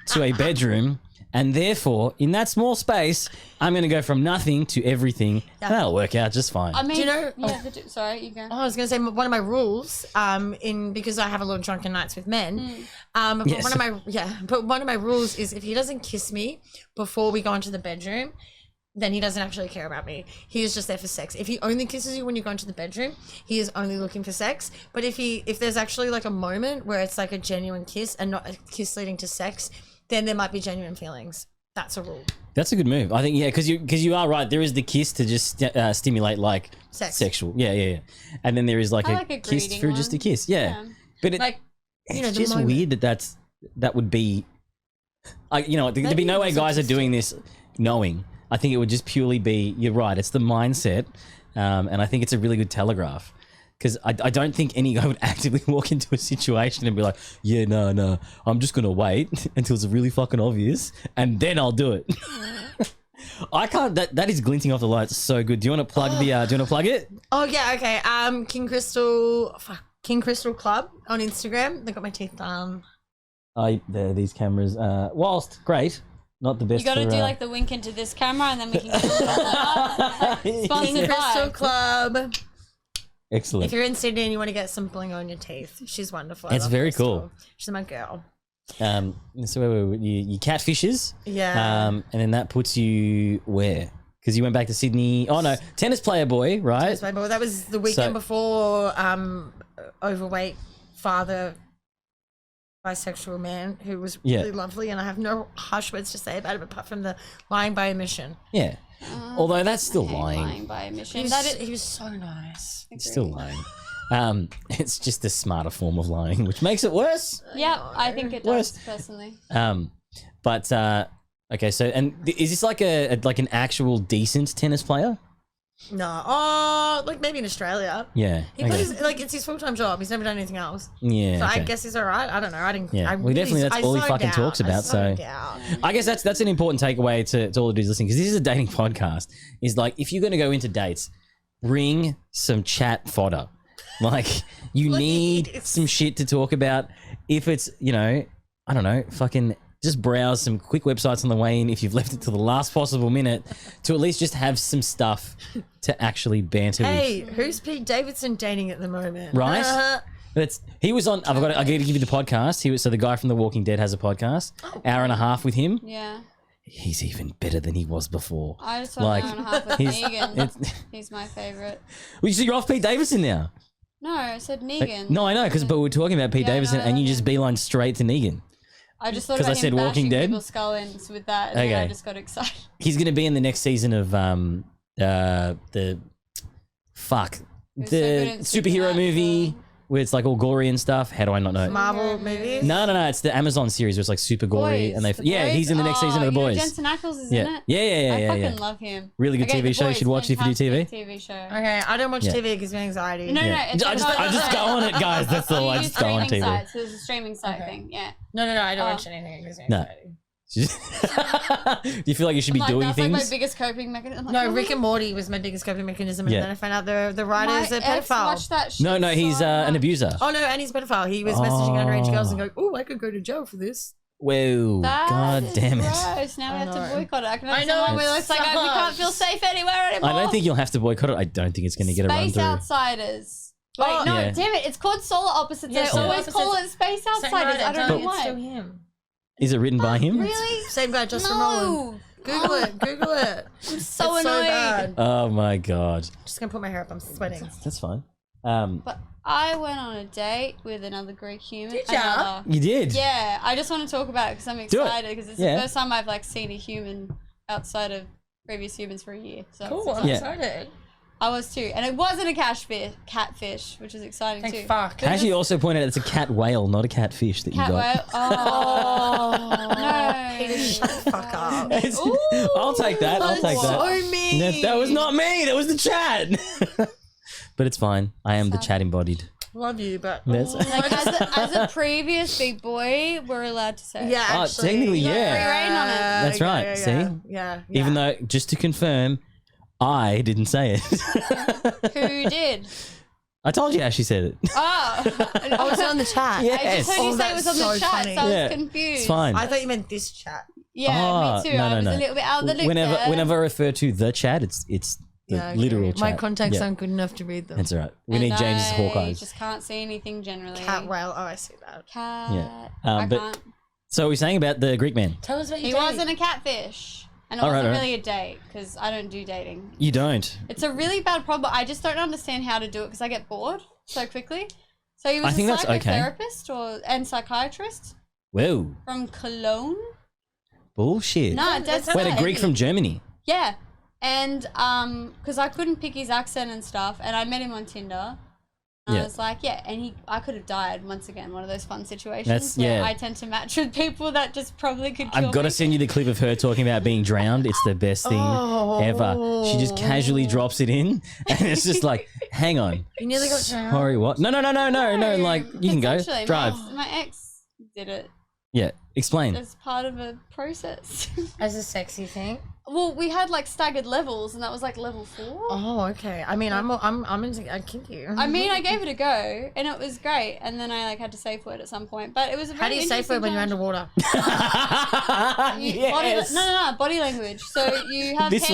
to a bedroom. And therefore, in that small space, I'm going to go from nothing to everything. And that'll work out just fine. I mean, Do you know- Yeah, sorry, you go. Oh, I was going to say one of my rules, because I have a lot of drunken nights with men. But Yes. one of my rules is if he doesn't kiss me before we go into the bedroom, then he doesn't actually care about me. He is just there for sex. If he only kisses you when you go into the bedroom, he is only looking for sex. But if there's actually like a moment where it's like a genuine kiss and not a kiss leading to sex, then there might be genuine feelings. That's a rule. That's a good move. I think, yeah, because you are right. There is the kiss to just stimulate like Sex. sexual. Yeah. And then there is like I a like a kiss greeting for just a one. kiss. Yeah. Yeah. But it, Like, it's the just moment. weird that would be, there'd be Maybe no way it's guys are autistic. doing this knowing. I think it would just purely be, you're right, it's the mindset. And I think it's a really good telegraph. Because I don't think any guy would actively walk into a situation and be like, yeah, no, I'm just going to wait until it's really fucking obvious and then I'll do it. I can't, that is glinting off the lights so good. Do you want to plug do you want to plug it? Oh yeah, okay. King Crystal Club on Instagram. They got my teeth done. There, these cameras, whilst great, not the best. You got to for, do like the wink into this camera, and then we can get a King sponsored Crystal by. Club. Excellent. If you're in Sydney and you want to get some bling on your teeth, she's wonderful. I It's love very Crystal. cool. She's my girl. So where were we? You catfishes, Yeah. and then that puts you where? Because you went back to Sydney. Oh no, tennis player boy, right? That's my boy. That was the weekend So- before overweight father bisexual man who was Yeah. really lovely, and I have no harsh words to say about him apart from the lying by omission. Yeah. Although that's still I hate lying. lying by omission. He was so nice. It's still lying. It's just a smarter form of lying, which makes it worse. Yeah, I think it Worse. does personally. But okay, so and is this like like an actual decent tennis player? No, oh, like maybe in Australia. Yeah. He okay. plays like it's his full-time job. He's never done anything else. Yeah. So okay. I guess he's all right. I don't know. I didn't. Yeah. I Well, definitely that's I all he zoned fucking out. talks I about, so- zoned out. I guess that's an important takeaway to all the dudes listening, because this is a dating podcast. Is like, if you're going to go into dates, bring some chat fodder. Like, you need some shit to talk about. If it's, I don't know, fucking just browse some quick websites on the way in if you've left it to the last possible minute, to at least just have some stuff to actually banter Hey, with. who's Pete Davidson dating at the moment? Right? He was on. I got to give you the podcast. So the guy from The Walking Dead has a podcast. Hour and a half with him. Yeah. He's even better than he was before. I just want Like, an hour and a half with he's- Negan. He's my favourite. Well, so you're off Pete Davidson now. No, I said Negan. No, I know, but we're talking about Pete Yeah, Davidson, no, and you yeah. just beeline straight to Negan. I just thought 'Cause I about him said Walking bashing Dead? people's skull ends with that, and then Okay. I just got excited. He's going to be in the next season of the Who's so good in superhero Supernatural. movie where it's like all gory and stuff. How do I not know? Marvel movies. No, it's the Amazon series where it's like super gory, Boys, and The Boys? he's in the next season of The you know Boys. Jensen Ackles is Yeah. in it. Yeah, I fucking yeah. love him. Really good Okay, TV The show. You Boys, should watch it if you do TV. fantastic TV show. Okay, I don't watch Yeah. TV because of anxiety. No, Yeah. it's I just go on it, guys. That's all. I You use just go on streaming TV. sites. There's a streaming site Okay. thing. Yeah. No, I don't Oh. watch anything because of No. anxiety. Do you feel like you should be Like, doing that's things? like my biggest coping mechanism. No, Rick and Morty was my biggest coping mechanism, and Yeah. then I found out the writer's my a ex pedophile. watched that shit No, he's so an much. abuser. Oh no, and he's a pedophile. He was messaging underage girls and going, "Oh, I could go to jail for this." Whoa, That god is damn it. gross. Now we have know. to boycott it. I can I know, understand why it it's like we can't feel sucks. safe anywhere anymore. I don't think you'll have to boycott it. I don't think it's going to get a run Space through. Outsiders. Wait, Oh, no, yeah. damn it. It's called Solar Opposites. Yeah, I Solar always call it Opposites. Space Same Outsiders. writer, I don't know It's still why. him. Is it written by him? Really? Same guy, Justin Roiland. No. Google it. Google it. I'm so It's so annoyed. bad. Oh my god. Just gonna put my hair up. I'm sweating. That's fine. But I went on a date with another Greek human. Did ya? Another. You did? Yeah, I just want to talk about it because I'm Do it. excited because it's Yeah. the first time I've like seen a human outside of previous humans for a year. So Cool. it's I'm Yeah. excited. I was too, and it wasn't a catfish, which was exciting Thank too. fuck. Ashley also pointed out it's a cat whale, not a catfish that you Cat got. whale. Oh, no. Peter, shut the fuck up. It's- Ooh, I'll take that. I'll take that. So mean. That was not me. That was the chat. But it's fine. I am the chat embodied. Love you, but That's- Like as a previous big boy, we're allowed to say. it. yeah, Oh, actually, technically, You got yeah. free reign on it. That's right, see? Yeah. Even though, just to confirm, I didn't say it. Who did? I told you Ashley said it. Oh, I was on the chat. Yeah. I just heard you Oh, say it was on that's the so chat, funny. so I was Yeah. confused. It's fine. I thought you meant this chat. Yeah, Oh, me too. no, I was no. a little bit out of the loop there. Whenever I refer to the chat, it's the Yeah, literal okay. My chat. contacts Yeah. aren't good enough to read them. That's all right. We And need James's I Hawkeyes. just can't see anything generally. Cat whale. Oh, I see that. Cat. Yeah. I But- can't. So we're saying about the Greek man. Tell us about your He date. wasn't a catfish. And it All right, wasn't all right. really a date because I don't do dating. You don't. It's a really bad problem. I just don't understand how to do it because I get bored so quickly. So he was I think a that's okay. psychotherapist and psychiatrist Whoa. from Cologne. Bullshit. No, That's that's Wait, a Greek from Germany. Yeah. And because I couldn't pick his accent and stuff, and I met him on Tinder. And Yeah. I was like, yeah, and I could have died once again. One of those fun situations That's- where yeah. I tend to match with people that just probably could kill I've got to me. send you the clip of her talking about being drowned. It's the best thing ever. She just casually drops it in, and it's just like, hang on. You nearly got drowned. Sorry, what? No. Like, you can go. Essentially, Drive. My ex did it Yeah. Explain. as part of a process. As a sexy thing. Well, we had like staggered levels, and that was like level 4. Oh, okay. I mean, I'm into. I kink you. I mean, I gave it a go, and it was great. And then I like had to safe word at some point, but it was a very How do you safe word when you're underwater? Body, no, body language. So you have This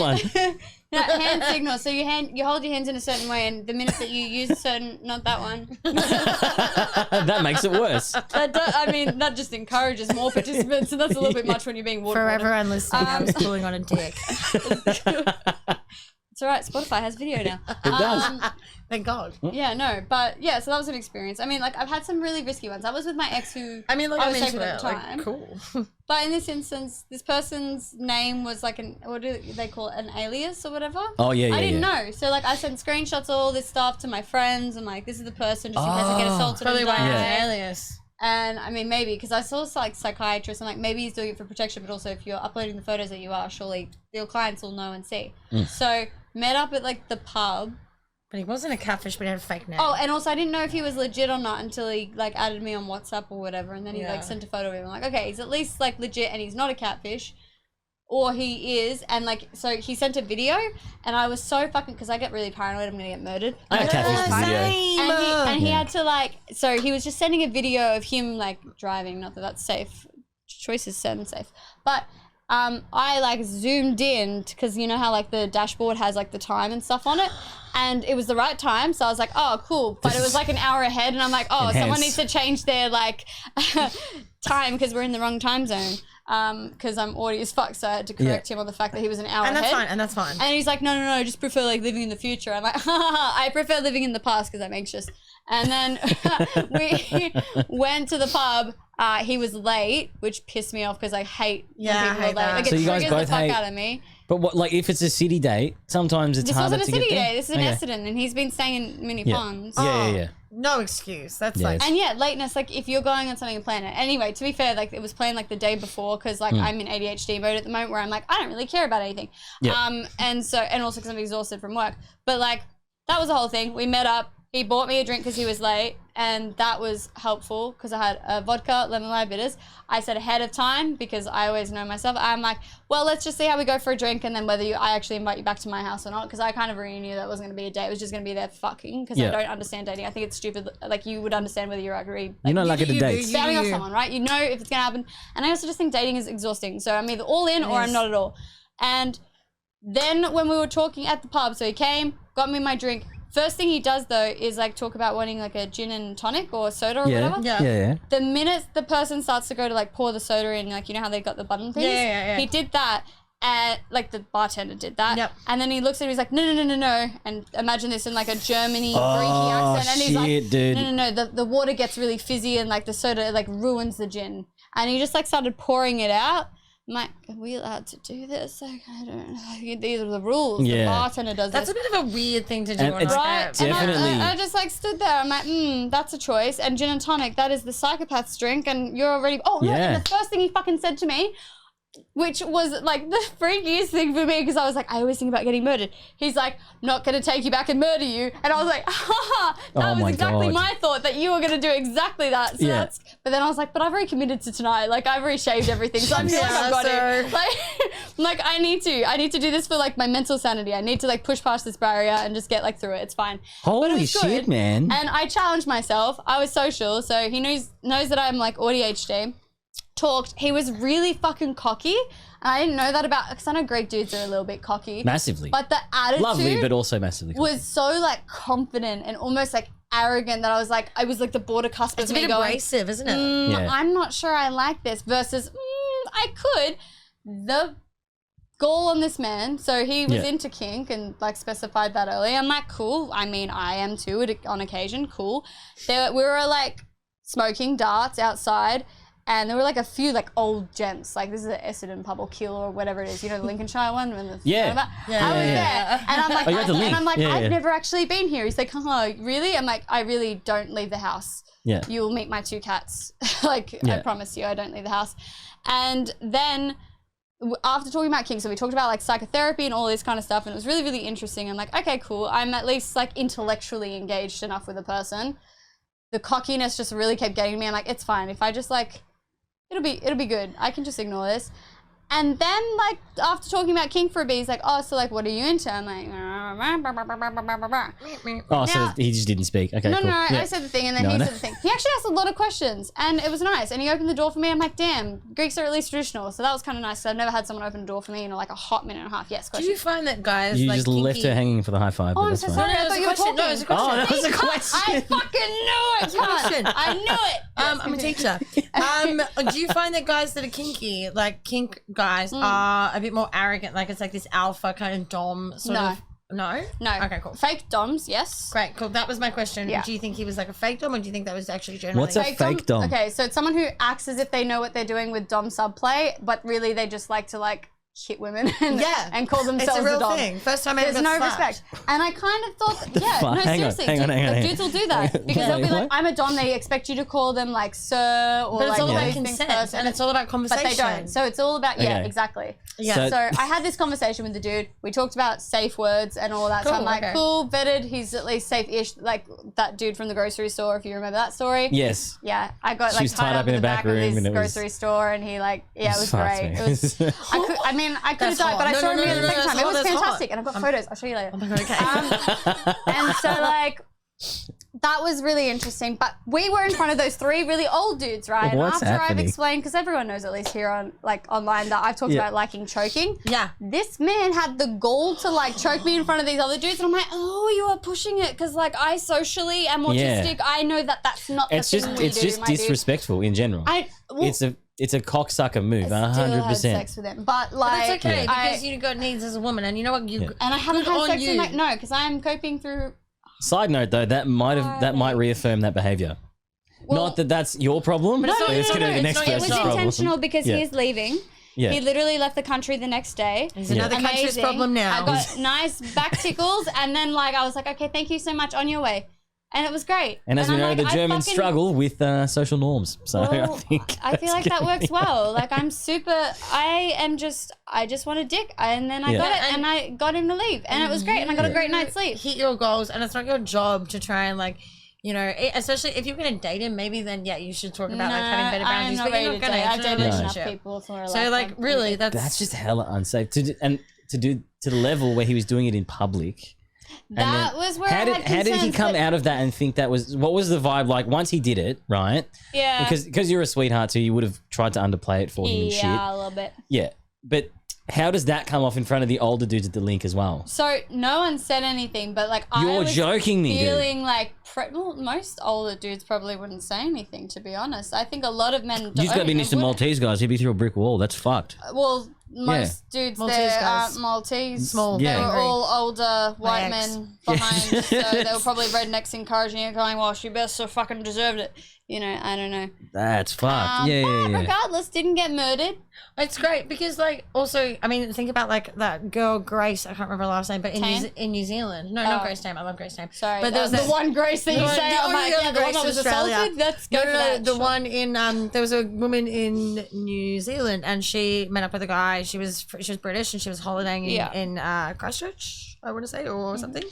no, hand signals. So you hold your hands in a certain way, and the minute that you use a certain, not that one. That makes it worse. That just encourages more participants, and that's a little bit much when you're being waterboarded. For everyone listening, I was pulling on a dick. It's It's all right. Spotify has video now. It does. Thank God. Yeah, no, but yeah, so that was an experience. I mean, like, I've had some really risky ones. I was with my ex who I mean, like, I I'm was into taken at it. the time. Like, cool. But in this instance, this person's name was like what do they call it, an alias or whatever? Oh, yeah, I didn't yeah. know. So, like, I sent screenshots of all this stuff to my friends. I'm like, this is the person just in case I get assaulted. Probably and why die. it's an alias. And I mean, maybe because I saw like psychiatrists. I'm like, maybe he's doing it for protection, but also if you're uploading the photos that you are, surely your clients will know and see. So met up at like the pub. But he wasn't a catfish, but he had a fake name. Oh, and also I didn't know if he was legit or not until he like added me on WhatsApp or whatever, and then he Yeah. like sent a photo of him. I'm like, okay, he's at least like legit, and he's not a catfish, or he is. And like, so he sent a video, and I was so fucking because I get really paranoid. I'm gonna get murdered. I got catfish video. Same. And he had to like, so he was just sending a video of him like driving. Not that that's safe. Choice is certain safe, but. I like zoomed in because you know how like the dashboard has like the time and stuff on it, and it was the right time, so I was like, oh cool, but it was like an hour ahead, and I'm like, oh, someone needs to change their like time because we're in the wrong time zone. Because I'm audio as fuck, so I had to correct him on the fact that he was an hour And that's ahead. fine, and that's fine. And he's like, no, I just prefer like living in the future. I'm like, I prefer living in the past because I'm anxious. And then we went to the pub. He was late, which pissed me off because I hate when Yeah, I people are hate late. that. Like, So it you guys triggers the both fuck hate- out of me. But what, like, if it's a city date, sometimes it's This harder wasn't a to get city there. day. This is an Okay. Essendon, and he's been staying in mini Yeah. ponds. Yeah. No excuse. That's Yeah, like... it's- And yeah, lateness, like if you're going on something and plan it. Anyway, to be fair, like it was planned like the day before because like I'm in ADHD mode at the moment where I'm like, I don't really care about anything. Yeah. And so, and also because I'm exhausted from work. But like, that was the whole thing. We met up. He bought me a drink because he was late, and that was helpful because I had a vodka, lemon lime bitters. I said ahead of time because I always know myself. I'm like, well, let's just see how we go for a drink, and then whether I actually invite you back to my house or not, because I kind of already knew that wasn't going to be a date. It was just going to be there fucking because Yeah. I don't understand dating. I think it's stupid. Like you would understand whether you're agree. You're not like at the you- dates. Bounding off you- someone, right? You know if it's going to happen. And I also just think dating is exhausting. So I'm either all in or I'm not at all. And then when we were talking at the pub, so he came, got me my drink. First thing he does though is like talk about wanting like a gin and tonic or soda or Yeah. whatever. Yeah. The minute the person starts to go to like pour the soda in, like you know how they got the button things? Yeah. He did that. And like the bartender did that. Yep. And then he looks at me, he's like, no. And imagine this in like a Germany Oh, freaky accent. And he's shit, like, dude. no. The water gets really fizzy and like the soda like ruins the gin. And he just like started pouring it out. I'm like, are we allowed to do this? Like, I don't know. These are the rules. Yeah. The bartender does That's this. a bit of a weird thing to do And on it's- a Right, trip. Definitely. and I just like stood there. I'm like, that's a choice. And gin and tonic, that is the psychopath's drink. And you're already. Oh no! Yeah. And the first thing he fucking said to me, which was like the freakiest thing for me, because I was like, I always think about getting murdered. He's like, not gonna take you back and murder you. And I was like, that Oh was my exactly God. my thought, that you were gonna do exactly that. So Yeah. that's. But then I was like, but I've already committed to tonight. Like I've already shaved everything, so I feel like I've got it. Like I need to do this for like my mental sanity. I need to like push past this barrier and just get like through it. It's fine. But it Holy was shit, good. man. And I challenged myself. I was social, so he knows that I'm like ADHD. Talked. He was really fucking cocky. And I didn't know that about, because I know Greek dudes are a little bit cocky. Massively. But the attitude Lovely, but also massively. was so like confident and almost like arrogant that I was like the border cusp It's a of me bit going, abrasive, isn't it? Yeah. I'm not sure I like this, versus I could. The goal on this man, so he was Yeah. into kink and like specified that early. I'm like, cool. I mean, I am too on occasion. Cool. We were like smoking darts outside. And there were like a few like old gents, like this is an Essendon pub or Kiel or whatever it is, you know, the Lincolnshire one. When the, Yeah. I was there, and I'm like, Oh, you got the link. and I'm like, Yeah, I've yeah. never actually been here. He's like, oh, really? I'm like, I really don't leave the house. Yeah. You'll meet my 2 cats. Like, I Yeah. promise you, I don't leave the house. And then after talking about kink, so we talked about like psychotherapy and all this kind of stuff, and it was really, really interesting. I'm like, okay, cool. I'm at least like intellectually engaged enough with a person. The cockiness just really kept getting me. I'm like, it's fine. If I just like, it'll be good. I can just ignore this. And then, like, after talking about kink for a bit, he's like, oh, so, like, what are you into? I'm like, Oh, so Now- he just didn't speak. Okay, no, cool. no, I Yeah. said the thing, and then No, he no. said the thing. He actually asked a lot of questions, and it was nice. And he opened the door for me. I'm like, damn, Greeks are at least traditional. So that was kind of nice, because I've never had someone open the door for me in, like, a hot minute and a half. Yes, Do question. you find that guys You like just left kinky- her hanging for the high five. Oh, but I'm that's so fine. sorry. No, I it was thought a you were question. talking. No, it was a question. Oh, that was a question. I fucking knew it, cunt. I knew it. I'm a teacher. Do you find that guys that are kinky, like kink guys, Mm. are a bit more arrogant? Like it's like this alpha kind of dom sort No. of. No? No. Okay, cool. Fake doms, yes. Great, cool. That was my question. Yeah. Do you think he was like a fake dom, or do you think that was actually generally? What's a fake dom? Okay, so it's someone who acts as if they know what they're doing with dom subplay, but really they just like to like hit women and call themselves it's a real dom. thing. First time I ever There's got no slapped. respect. And I kind of thought, fuck? no, Hang on, seriously, hang on. dudes will do that because they'll be What? like, I'm a dom. They expect you to call them like sir or But it's like all about those things consent, first, and it's all about but conversation. they don't. So it's all about Okay. exactly. Yeah. So I had this conversation with the dude. We talked about safe words and all that. So Cool, I'm like, okay. cool, vetted. He's at least safe-ish. Like that dude from the grocery store, if you remember that story. Yes. Yeah, I got She like was tied up in the a back of room this and it was- grocery store, and he like, it was fucked great. me. It was. I could have That's died, but I hot. saw No, him no, the no, second no, time. It was that's hot. fantastic, and I've got photos. I'll show you later. Oh my God, okay. And so like. That was really interesting, but we were in front of those three really old dudes, right? What's and after I've happening? explained, because everyone knows at least here on like online that I've talked Yeah. about liking choking. Yeah. This man had the gall to like choke me in front of these other dudes, and I'm like, oh, you are pushing it because like I socially am autistic. I know that that's not. It's the just thing we it's do, just my dude. disrespectful in general. It's a cocksucker move, I still had 100%. sex with him, but like That's okay I- because you got needs as a woman, and you know what? You and I haven't good had on sex you. with my no, because I am coping through. Side note though, that might reaffirm that behavior. Well, Not that that's your problem, But it's not- it's no, going to be the it's next not your It was person's job. problem. intentional because Yeah. he is leaving. Yeah. He literally left the country the next day. He's Yeah. another country's Amazing. problem now. I got nice back tickles, and then like I was like, okay, thank you so much, on your way, and it was great. And as we I'm know, like, the I Germans fucking- struggle with social norms. So Well, I think I feel like that works well. Like I'm super. I just want a dick, and then I Yeah. got it, Yeah, and I got him to leave, and it was great, and I got a great night's sleep. Hit your goals, and it's not your job to try and like, you know, especially if you're going to date him, maybe then you should talk about like having better I'm boundaries. not But ready you're to not going date. to. I've It's a dated enough relationship. people to So like, really, that's just hella unsafe to the level where he was doing it in public. And That then was where how I did had how did he concerns come that- out of that and think that was what was the vibe like once he did it, right? Yeah. Because you're a sweetheart, so you would have tried to underplay it for him and shit. Yeah, a little bit. Yeah, but how does that come off in front of the older dudes at the link as well? So no one said anything, but like I You're was joking me, dude. feeling like well, most older dudes probably wouldn't say anything. To be honest, I think a lot of men. You just got to be don't next to and Maltese guys. He'd be through a brick wall. That's fucked. wouldn't. Well, most dudes Maltese there guys. aren't Maltese. Small. They Yeah. were all older white My ex. men behind, so they were probably rednecks encouraging it, going, "Well, she best so fucking deserved it." You know, I don't know. That's fucked. Yeah, But yeah, yeah. regardless, didn't get murdered. It's great because, like, also, I mean, think about like that girl Grace. I can't remember her last name, but in New Zealand. No, not Oh. Grace Tam. I love Grace Tam. Sorry, but there was the that one Grace that you one- say. oh, I'm like, yeah, yeah, the one that was Australia. assaulted. Let's go No, for no, no, that. the Sure. one in there was a woman in New Zealand, and she met up with a guy. She was British, and she was holidaying Yeah. in Christchurch, I want to say, or something.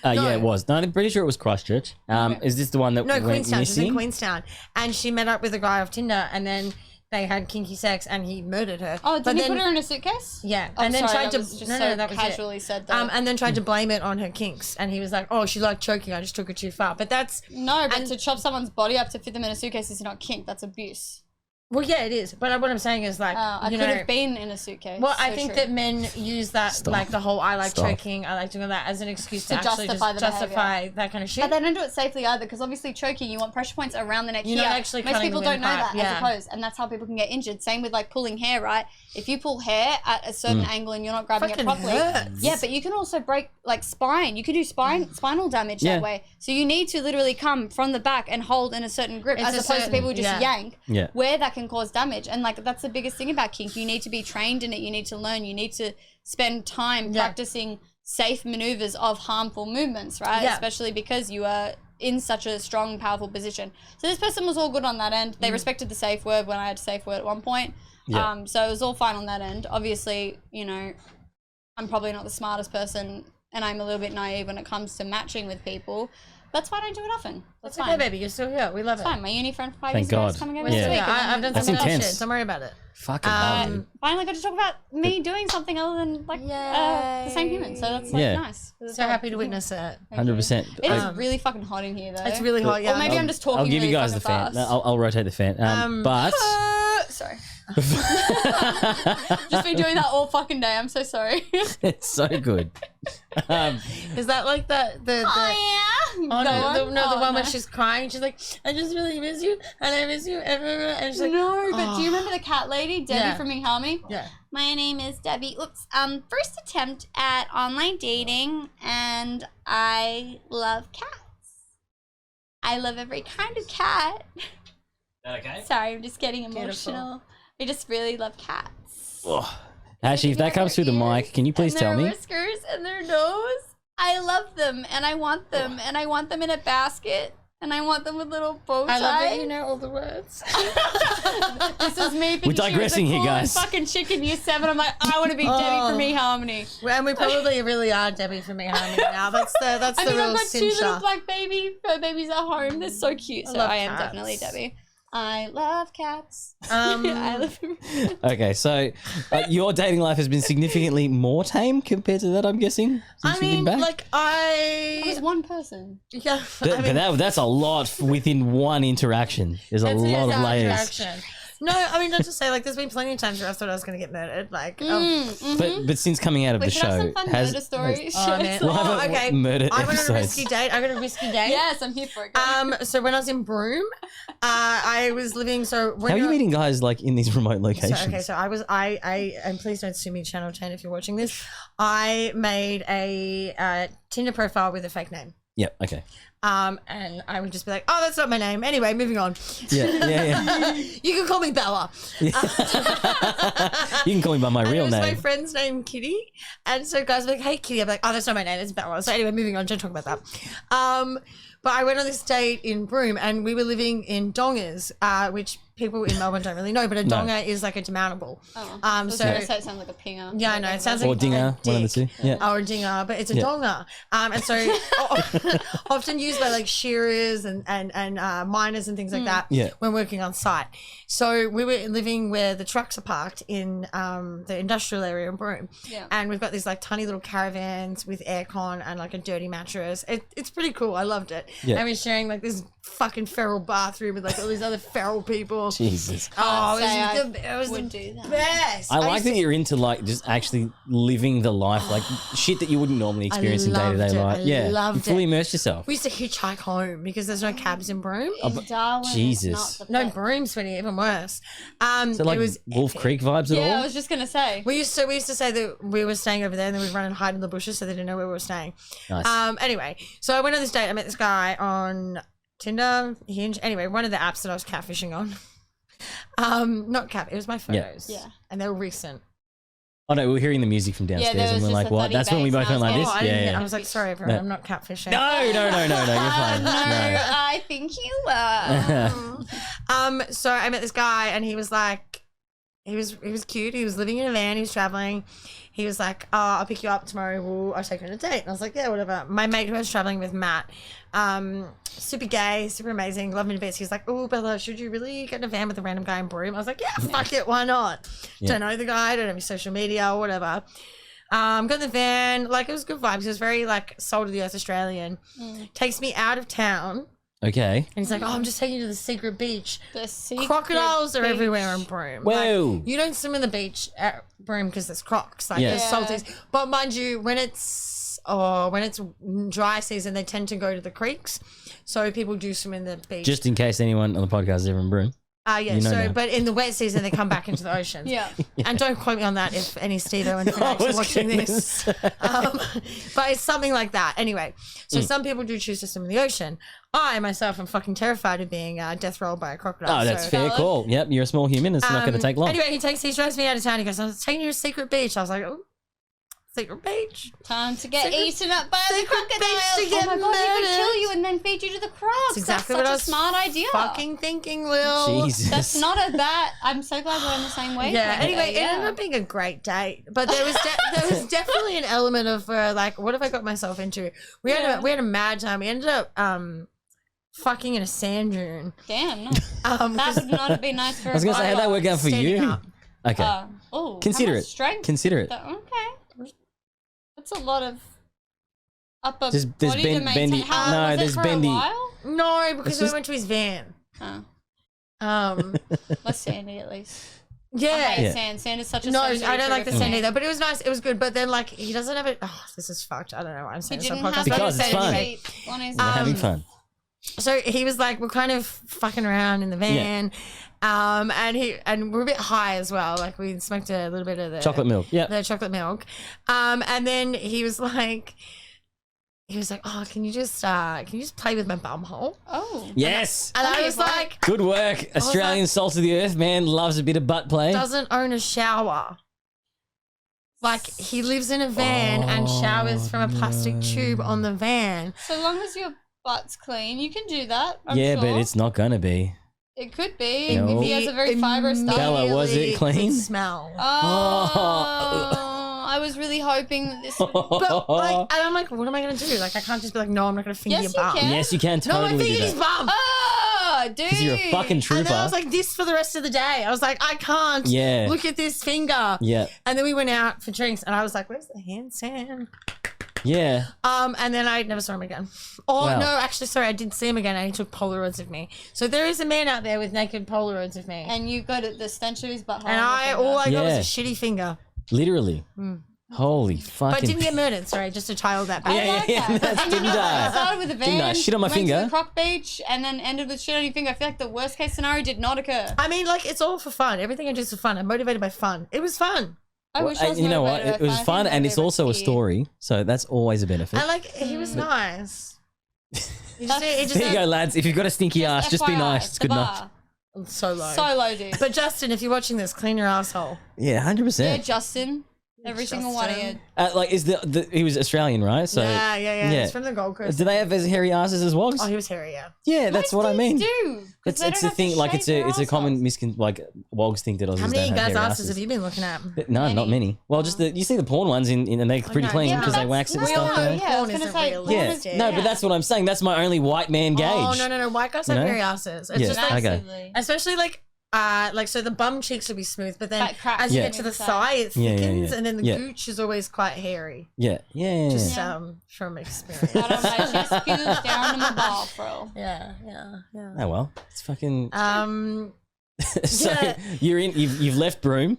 Yeah, it was. No, I'm pretty sure it was Christchurch. Is this the one that No, went Queenstown. She was in missing? Queenstown, and she met up with a guy off Tinder, and then they had kinky sex, and he murdered her. Oh, But did he then- put her in a suitcase? Yeah, Oh, and then sorry, tried that to was just no, so no, that was casually it. said that. And then tried to blame it on her kinks, and he was like, "Oh, she liked choking. I just took it too far." But that's No, but and- to chop someone's body up to fit them in a suitcase is not kink. That's abuse. well, yeah, it is. But what I'm saying is like, I you could know, have been in a suitcase. well, I So think true. that men use that Stop. like the whole "I like Stop. choking, I like doing that" as an excuse to, To actually justify just the justify that kind of shit. But they don't do it safely either, because obviously choking, you want pressure points around the neck. You're here. not actually Most cutting people the don't know windpipe, that, yeah. as opposed, and that's how people can get injured. Same with like pulling hair, right? If you pull hair at a certain angle and you're not grabbing Fucking it properly, hurts. yeah, but you can also break like spine. You can do spinal damage Yeah. that way. So you need to literally come from the back and hold in a certain grip, It's as a opposed to certain- people who just yeah. yank. Yeah. Where that can cause damage, and like that's the biggest thing about kink. You need to be trained in it. You need to learn. You need to spend time Yeah. practicing safe maneuvers of harmful movements, right? Yeah. Especially because you are in such a strong, powerful position. So this person was all good on that end. They respected the safe word when I had a safe word at one point. Yeah. So it was all fine on that end. Obviously, you know, I'm probably not the smartest person, and I'm a little bit naive when it comes to matching with people. That's why I don't do it often. That's That's fine. okay, baby. You're still here. We love It's it. fine. My uni friend for 5 Thank years ago is God. coming over Yeah. this week. Yeah, and I've done That's some other intense. shit. Don't worry about it. Fucking hell, dude. finally got to talk about me doing something other than like the same human. So that's like Yeah. nice. So happy to witness it. 100%. It is really fucking hot in here though. It's really hot. Yeah. Or maybe I'm just talking I'll give really you guys the fucking fan. fast. I'll rotate the fan. But Sorry. Just been doing that all fucking day. I'm so sorry. it's so good. Is that like the Oh Oh no, the one no. where she's crying. She's like, I just really miss you, and I miss you, and she's like, No, but oh. do you remember the cat lady, Debbie Yeah. from eHarmony? Yeah. My name is Debbie. Oops. First attempt at online dating, and I love cats. I love every kind of cat. Okay. Sorry, I'm just getting emotional. Beautiful. I just really love cats. Actually, if that comes through the mic, can you please tell me? Their whiskers and their nose. I love them, and I want them, and I want them in a basket, and I want them with little bow ties. I love that you know all the words. This is me. We're digressing here, guys. Fucking chicken year 7. I'm like, I want to be Debbie from eHarmony. And we probably really are Debbie from eHarmony now. That's the I think real I've got 2 little cincher. black babies at home. They're so cute. So love I am cats. definitely Debbie. I love cats. I love Okay, so your dating life has been significantly more tame compared to that, I'm guessing. Since you've been back? like I was one person. yeah. But that's a lot within one interaction. There's a lot of layers. No, I mean, not to say, like, there's been plenty of times where I thought I was going to get murdered. Like, But since coming out of Wait, the can I have show, some fun murder stories? oh, man. We'll have a okay. murder I went on a episodes. risky date. I got a risky date. Yes, I'm here for it. Go. So when I was in Broome, I was living. So when How are you you're- meeting guys like in these remote locations? So, okay, so I and please don't sue me, Channel 10, if you're watching this. I made a Tinder profile with a fake name. Yep. Okay. And I would just be like, oh, that's not my name. Anyway, moving on. Yeah. You can call me Bella. You can call me by my real And it was name. my friend's name, Kitty. And so guys were like, hey, Kitty. I'm like, oh, that's not my name. It's Bella. So anyway, moving on. Don't talk about that. But I went on this date in Broome and we were living in dongers, which people in Melbourne don't really know, but a donger is like a demountable. I was so- going to say it sounds like a pinger. Yeah, I know. It sounds Or like dinger, a one of the two. dick. Yeah. Or a dinger, but it's a Yeah. donger. And so often used by like shearers and miners and things like that Yeah. when working on site. So we were living where the trucks are parked in the industrial area in Broome. Yeah. And we've got these like tiny little caravans with aircon and like a dirty mattress. It's pretty cool. I loved it. Yeah. And we're sharing like this fucking feral bathroom with like all these other feral people. Jesus. Oh, Say I it was would the do that. best. I like used that you're into like just actually living the life, like shit that you wouldn't normally experience in loved day-to-day it. life. I Yeah. You loved fully it. immerse yourself. We used to hitchhike home because there's no cabs in Broome. In Darwin, it's Jesus. not the No, best. Broome's funny, even worse. So like it was Wolf Creek vibes at Yeah, I all? was just going to say. we used to say that we were staying over there and then we'd run and hide in the bushes so they didn't know where we were staying. Nice. Anyway, so I went on this date. I met this guy on Tinder, Hinge. Anyway, one of the apps that I was catfishing on. Not cat. It was my photos. Yeah. And they were recent. Oh no, we were hearing the music from downstairs there and was we're just like, a what? thuddy That's when we bass both went like and this? I was I Yeah, didn't. yeah. I was like, sorry everyone, I'm not catfishing. No, you're fine. No, No. I think you were. So I met this guy and he was like, he was cute. He was living in a van. He was traveling. He was like, oh, I'll pick you up tomorrow. I'll take you on a date. And I was like, yeah, whatever. My mate who I was traveling with, Matt, super gay, super amazing, love me to bits. He was like, oh, Bella, should you really get in a van with a random guy in Broome? I was like, yeah, fuck it, why not? Yeah. Don't know the guy, don't have his social media or whatever. Got in the van, like it was good vibes. He was very like soul to the earth Australian. Takes me out of town. Okay. And he's like, oh, I'm just taking you to the secret beach. The secret Crocodiles are beach. everywhere in Broome. Whoa. Like, you don't swim in the beach at Broome because there's crocs. Like Yeah. there's salties. But mind you, when it's dry season, they tend to go to the creeks. So people do swim in the beach. Just in case anyone on the podcast is ever in Broome. Yeah. you know So, now. but in the wet season, they come back into the ocean. Yeah. And don't quote me on that if any Steve-O and fanatics are watching this. But it's something like that. Anyway, so some people do choose to swim in the ocean. I myself am fucking terrified of being death rolled by a crocodile. Oh, that's so- fair Valid. call. Yep, you're a small human. It's not going to take long. Anyway, he drives me out of town. He goes, I'm taking you to a secret beach. I was like, oh, secret beach. Time to get Secret- eaten up by the secret crocodiles. beach to get Oh my god, he could murdered. kill you and then feed you to the crocs. That's exactly That's what I such a was smart idea. fucking thinking, Lil. Jesus. That's not a bad. I'm so glad we're on the same wavelength. Yeah. Anyway, it yeah. ended up being a great date, but there was definitely an element of like, what have I got myself into? We had a mad time. We ended up fucking in a sand dune. Damn, no. That That would not have been nice for I was going to say, how'd that work out for standing you? up. Okay. Oh, Consider it. Strength. Consider it. Okay. That's a lot of upper There's body to maintain. bendy- How no, was there's it for bendy- a while? No, because It's we just- went to his van. Oh, Um, less sandy at least. I Yeah. hate Yeah. sand. Sand is such a No, sensory I don't like trigger the for sand me. either, but it was nice. It was good. But then, like, he doesn't have it. Oh, this is fucked. I don't know why I'm He saying this on didn't podcast. have but I'm Because gonna it's say it fun. anyway. on his We're having fun. So he was like, we're kind of fucking around in the van, and we're a bit high as well. Like we smoked a little bit of the Chocolate milk. Yeah. the chocolate milk, and then he was like, oh, can you just play with my bum hole? Oh. Yes. And I Okay, was fine. like, Good work. Australian salt of the earth man loves a bit of butt play. doesn't own a shower. Like he lives in a van and showers from a plastic tube on the van. So long as your butt's clean, you can do that. I'm Yeah, sure. but it's not gonna be. It could be No. if he has a very fibrous stomach. Bella, was it Immediately clean? could Smell. Oh, I was really hoping that this would... But like, and I'm like, what am I gonna do? Like, I can't just be like, no, I'm not gonna finger Yes, your you bum. can. Yes, you can No, I totally do fingered his that. bum. Oh, dude. Because you're a fucking And then I trooper. was like, this for the rest of the day. I was like, I can't Yeah. look at this finger. Yeah. And then we went out for drinks, and I was like, where's the hand sand? Yeah. And then I never saw him again. Oh Wow. no, actually, sorry, I did see him again, and he took Polaroids of me. So there is a man out there with naked Polaroids of me, And you got the stench of his butthole. and on your all I got was Yeah. a shitty finger. Literally. Holy But I fucking. didn't get murdered. Sorry, just to tie all that back. I like yeah, that. that's- And you didn't know, die. it started with a van. Didn't die. Shit on my went finger. to the Croc Beach and then ended with shit on your finger. I feel like the worst case scenario did not occur. I mean, like, it's all for fun. Everything I do is for fun. I'm motivated by fun. It was fun. I wish I was you know what? motivated It by was fun. I fun, think and my it's also a favorite's tea. story, so that's always a benefit. And like, he was nice. You just, it just There you go, lads. If you've got a stinky ass, just be FYI, nice. It's the good enough. bar. so low. So low, dude. But Justin, if you're watching this, clean your asshole. Yeah, Yeah, 100%. Justin. Every single one of you. Justin. Like, is the he was Australian, right? So yeah. He's from the Gold Coast. do they have as hairy asses as wogs? Oh, he was hairy, yeah. Yeah, that's what I mean. Do, It's a thing. Like it's a common like wogs think that Aussies How many don't have guys' hairy asses have you been looking at? No, not many. Well, just you see the porn ones and they're pretty no, clean yeah, because they wax it and we all stuff. know, you know? Yeah, I was Porn gonna isn't say, real. porn Yeah, is- no, but that's what I'm saying. That's my only white man gauge. Oh, no. White guys have know? hairy asses. It's Yeah. just like, Okay. Massively. especially like so the bum cheeks will be smooth, but then That cracks as you Yeah. get to the inside. thigh, it Yeah, yeah, thickens, yeah. and then the Yeah. gooch is always quite hairy. Yeah. Just Yeah. from experience. I don't know. She spewed down in the bar, bro. yeah. Oh well, it's fucking. So yeah. you've left Broome.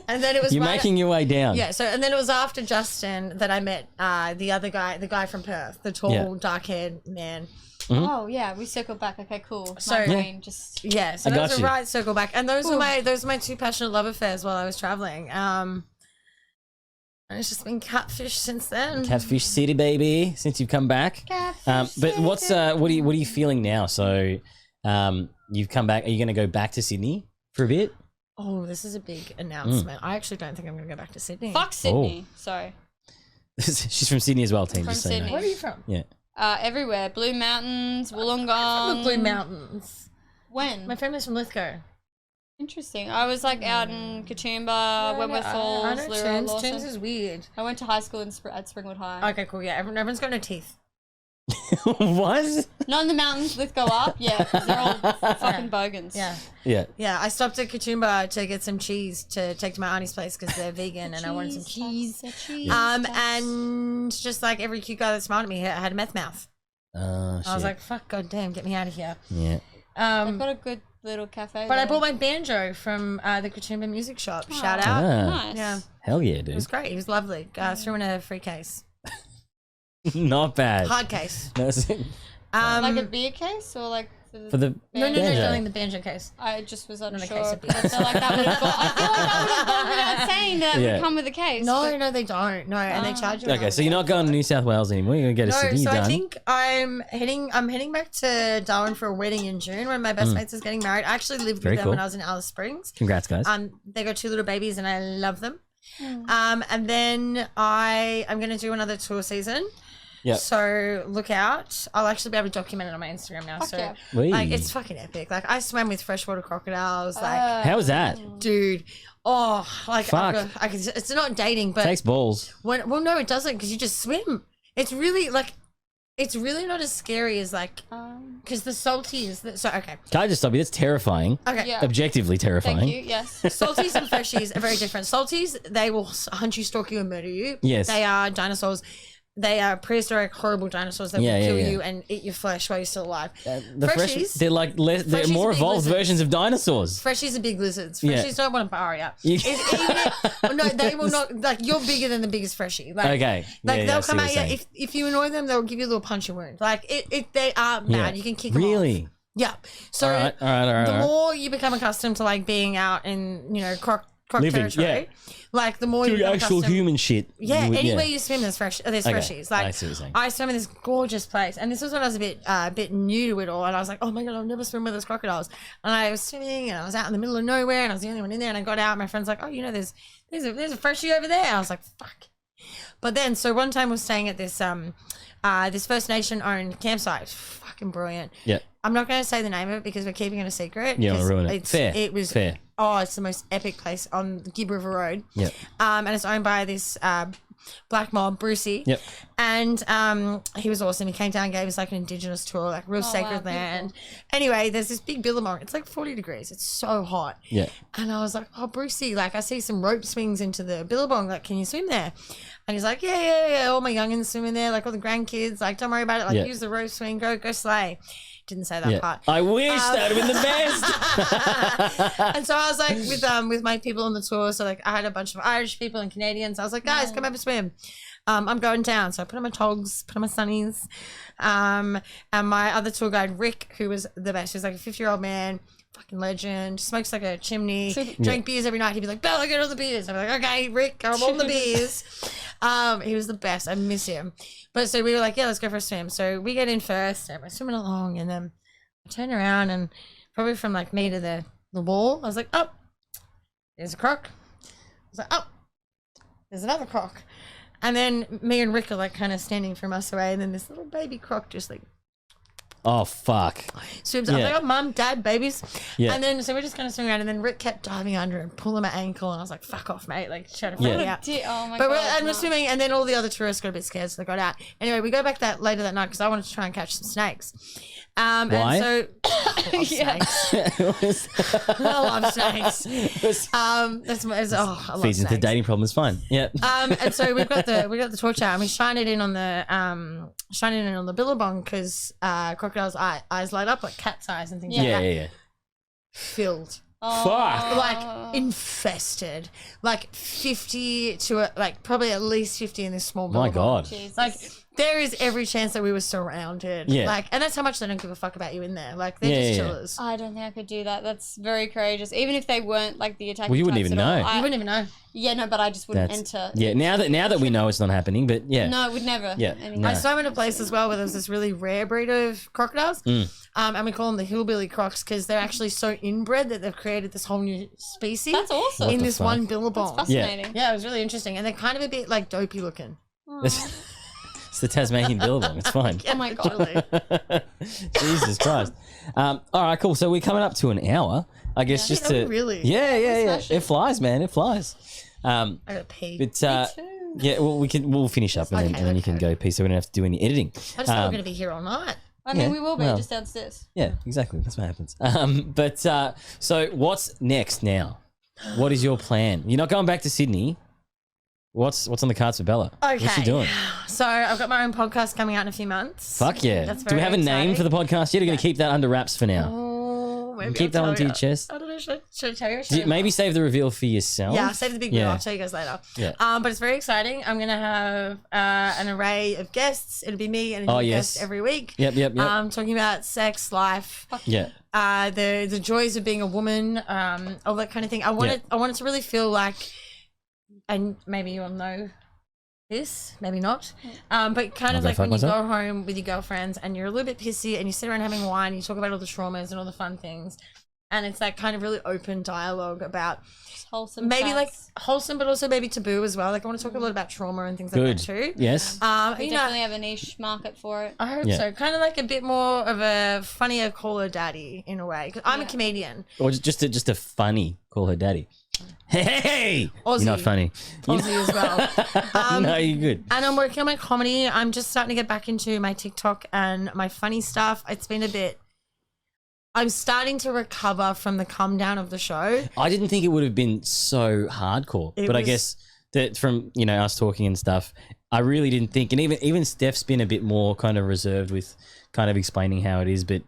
And then it was You're right- making your way down. Yeah, so and then it was after Justin that I met the other guy, the guy from Perth, the tall, Yeah. dark-haired man. Oh yeah, we circled back. Okay, cool. So- My Yeah. brain just Yeah, so I that got was a you. right circle back, and those were my two passionate love affairs while I was traveling. And it's just been catfish since then. Catfish City, baby. Since you've come back. But what's what are you feeling now? So, you've come back. Are you going to go back to Sydney for a bit? Oh, this is a big announcement. I actually don't think I'm going to go back to Sydney. fuck Sydney. Sorry, She's from Sydney as well, team. From Just so you know. Sydney. Where are you from? Yeah. everywhere. Blue Mountains, Wollongong. The Blue Mountains. When? My family's from Lithgow. Interesting. I was like out in Katoomba, Wentworth I Falls, know Leroy Tombs. Lawson. Tombs is weird. I went to high school at Springwood High. Okay, cool. Yeah, everyone's got no teeth. What? Not in the mountains, Lithgow up. Yeah, 'cause they're all fucking bogans. Yeah. Yeah. Yeah, I stopped at Katoomba to get some cheese to take to my auntie's place because they're vegan and I wanted some cheese. And just like every cute guy that smiled at me had a meth mouth. Oh, shit. I was like, fuck, goddamn, get me out of here. yeah. I've got a good little cafe. But I there. bought my banjo from the Katoomba Music Shop. Shout out. Ah, Nice. Yeah, hell yeah, it was dude. great. He was lovely. Threw in a free case. Not bad. Hard case. No, it's- Like a beer case or like for the No, banjo. darling, the banjo case. I just was a unsure. case of beer. I feel like that would have gone. I feel like that would have gone without saying that Yeah. would come with a case. No, they don't. No, and they charge you. Okay, so you're not going to New South Wales anymore. You're going to go to No, Sydney. so You're I done. think I'm heading back to Darwin for a wedding in June when my best mates is getting married. I actually lived Very with them cool. when I was in Alice Springs. Congrats, guys. They got 2 little babies and I love them. And then I'm gonna do another tour season. Yep. So look out. I'll actually be able to document it on my Instagram now. Fuck so yeah. Wee. like it's fucking epic. Like I swam with freshwater crocodiles. Like How was that? dude. Oh, like Fuck. it's not dating, but Takes balls. well, no, it doesn't because you just swim. It's really not as scary as like because the salties. So okay, Can I just stop you? That's terrifying. okay. Yeah. Objectively terrifying. Thank you. Yes. Salties and freshies are very different. Salties, they will hunt you, stalk you, and murder you. Yes. They are dinosaurs. They are prehistoric, horrible dinosaurs that Yeah, will yeah, kill yeah. you and eat your flesh while you're still alive. The Freshies, they're like they're Freshies more are big evolved lizards. versions of dinosaurs. Freshies are big lizards. Yeah. Freshies don't want to bar you. You- No, they will not. Like, you're bigger than the biggest freshie. Like, Okay. Like Yeah, I they'll see come what at you're you. saying. If you annoy them, they'll give you a little punch and wound. Like they are mad. Yeah. You can kick them Really? off. Yeah. So All right. the more you become accustomed to like being out in croc Living, territory, like the more you Do become actual accustomed. human shit. Yeah, you would- anywhere you swim, there's freshies. Like I see what you're saying. I swim in this gorgeous place, and this was when I was a bit new to it all, and I was like, oh my god, I'll never swim with those crocodiles. And I was swimming, and I was out in the middle of nowhere, and I was the only one in there. And I got out, and my friend's like, oh, there's a freshie over there. I was like, fuck. But then, so one time we're staying at this this First Nation owned campsite. Fucking brilliant. Yeah. I'm not going to say the name of it because we're keeping it a secret. You don't wanna 'cause ruin it. Fair. It was Fair. Oh, it's the most epic place on the Gibb River Road. Yep. And it's owned by this black mob, Brucey. Yep. And he was awesome. He came down, gave us like an indigenous tour, like real sacred wow, land. Anyway, there's this big billabong. It's like 40 degrees. It's so hot. Yeah. And I was like, oh, Brucey, like I see some rope swings into the billabong. Like, can you swim there? And he's like, yeah. All my youngins swim in there, like all the grandkids. Like, don't worry about it. Like, Yeah. use the rope swing. Go slay. Didn't say that Yeah. part. I wish that would have been the best. And so I was like with my people on the tour. So like I had a bunch of Irish people and Canadians. I was like, guys, come have a swim. I'm going down. So I put on my togs, put on my sunnies. And my other tour guide, Rick, who was the best. He was like a 50-year-old man, fucking legend, smokes like a chimney, drank beers every night. He'd be like, Bella, get all the beers. I'd be like, okay, Rick, I'm on the beers. He was the best. I miss him. But so we were like, yeah, let's go for a swim. So we get in first, and we're swimming along, and then I turn around, and probably from like me to the wall, I was like, oh, there's a croc. I was like, oh, there's another croc. And then me and Rick are like kind of standing from us away, and then this little baby croc just like Oh fuck. swims up. Yeah. I got mum, dad, babies. Yeah. And then so we're just kind of swimming around, and then Rick kept diving under and pulling my ankle, and I was like, fuck off, mate. Like trying to freak me out. Oh my But god. we're swimming, and then all the other tourists got a bit scared, so they got out. Anyway, we go back later that night because I wanted to try and catch some snakes. Why? And so I love snakes. I love snakes. I love Feeds into snakes. dating problems. Fine. Yeah. And so we got the torch out, and we shine it in on the billabong because crocodiles' eyes light up like cat's eyes and things like that. Yeah. Filled. Fuck. Like infested, like 50 to like probably at least 50 in this small My billabong. God. Jesus. Like there is every chance that we were surrounded. Yeah. Like, and that's how much they don't give a fuck about you in there. Like they're Yeah, just yeah. chillers. I don't think I could do that. That's very courageous. Even if they weren't like the attacking Well, you wouldn't types even at all. know. You wouldn't even know. Yeah, no, but I just wouldn't That's enter. yeah. Now that we know it's not happening, but yeah. No, it would never. Yeah, Anyway. no. I swam in a place as well where there was this really rare breed of crocodiles. And we call them the hillbilly crocs because they're actually so inbred that they've created this whole new species That's awesome. in the this fuck? one billabong. Fascinating. Yeah, it was really interesting. And they're kind of a bit like dopey looking. It's the Tasmanian billabong. It's fine. Oh my god. Totally. Jesus Christ. All right, cool. So we're coming up to an hour. I guess just Oh, to really? Yeah. smash it. It flies, man. It flies. I gotta pee. But yeah, well, we'll finish up and then you can go pee, so we don't have to do any editing. I just thought we were gonna be here all night. I mean, Yeah, we will be well. just downstairs. Yeah, exactly. That's what happens. But so what's next now? What is your plan? You're not going back to Sydney. What's on the cards for Bella? Okay. What's she doing? So I've got my own podcast coming out in a few months. Fuck yeah. That's Do we very have a name for the podcast yet? Or are going to keep that under wraps for now? Oh, maybe Keep I'll that one to tell your you. chest. I don't know. Should I tell you? Or should Do I you maybe save the reveal for yourself. Yeah, save the big Yeah. deal. I'll tell you guys later. Yeah. But it's very exciting. I'm gonna have an array of guests. It'll be me and a new Oh, yes. guest every week. Yep. Talking about sex, life, Yeah. the joys of being a woman, all that kind of thing. I want it to really feel like, and maybe you'll know this, maybe not, but kind I'll of go like fuck when myself. you go home with your girlfriends and you're a little bit pissy and you sit around having wine, you talk about all the traumas and all the fun things, and it's that kind of really open dialogue about Wholesome. maybe like chats. wholesome, but also maybe taboo as well. Like I want to talk a lot about trauma and things like Good. that too. Yes. We You know, definitely have a niche market for it. I hope Yeah. so. Kind of like a bit more of a funnier call her daddy in a way. 'Cause I'm a comedian. Or just a funny call her daddy. Hey, Aussie. you're not funny. Aussie as well. No, you're good. And I'm working on my comedy. I'm just starting to get back into my TikTok and my funny stuff. It's been a bit. I'm starting to recover from the come down of the show. I didn't think it would have been so hardcore, It but I was- guess that from us talking and stuff, I really didn't think, and even Steph's been a bit more kind of reserved with kind of explaining how it is. But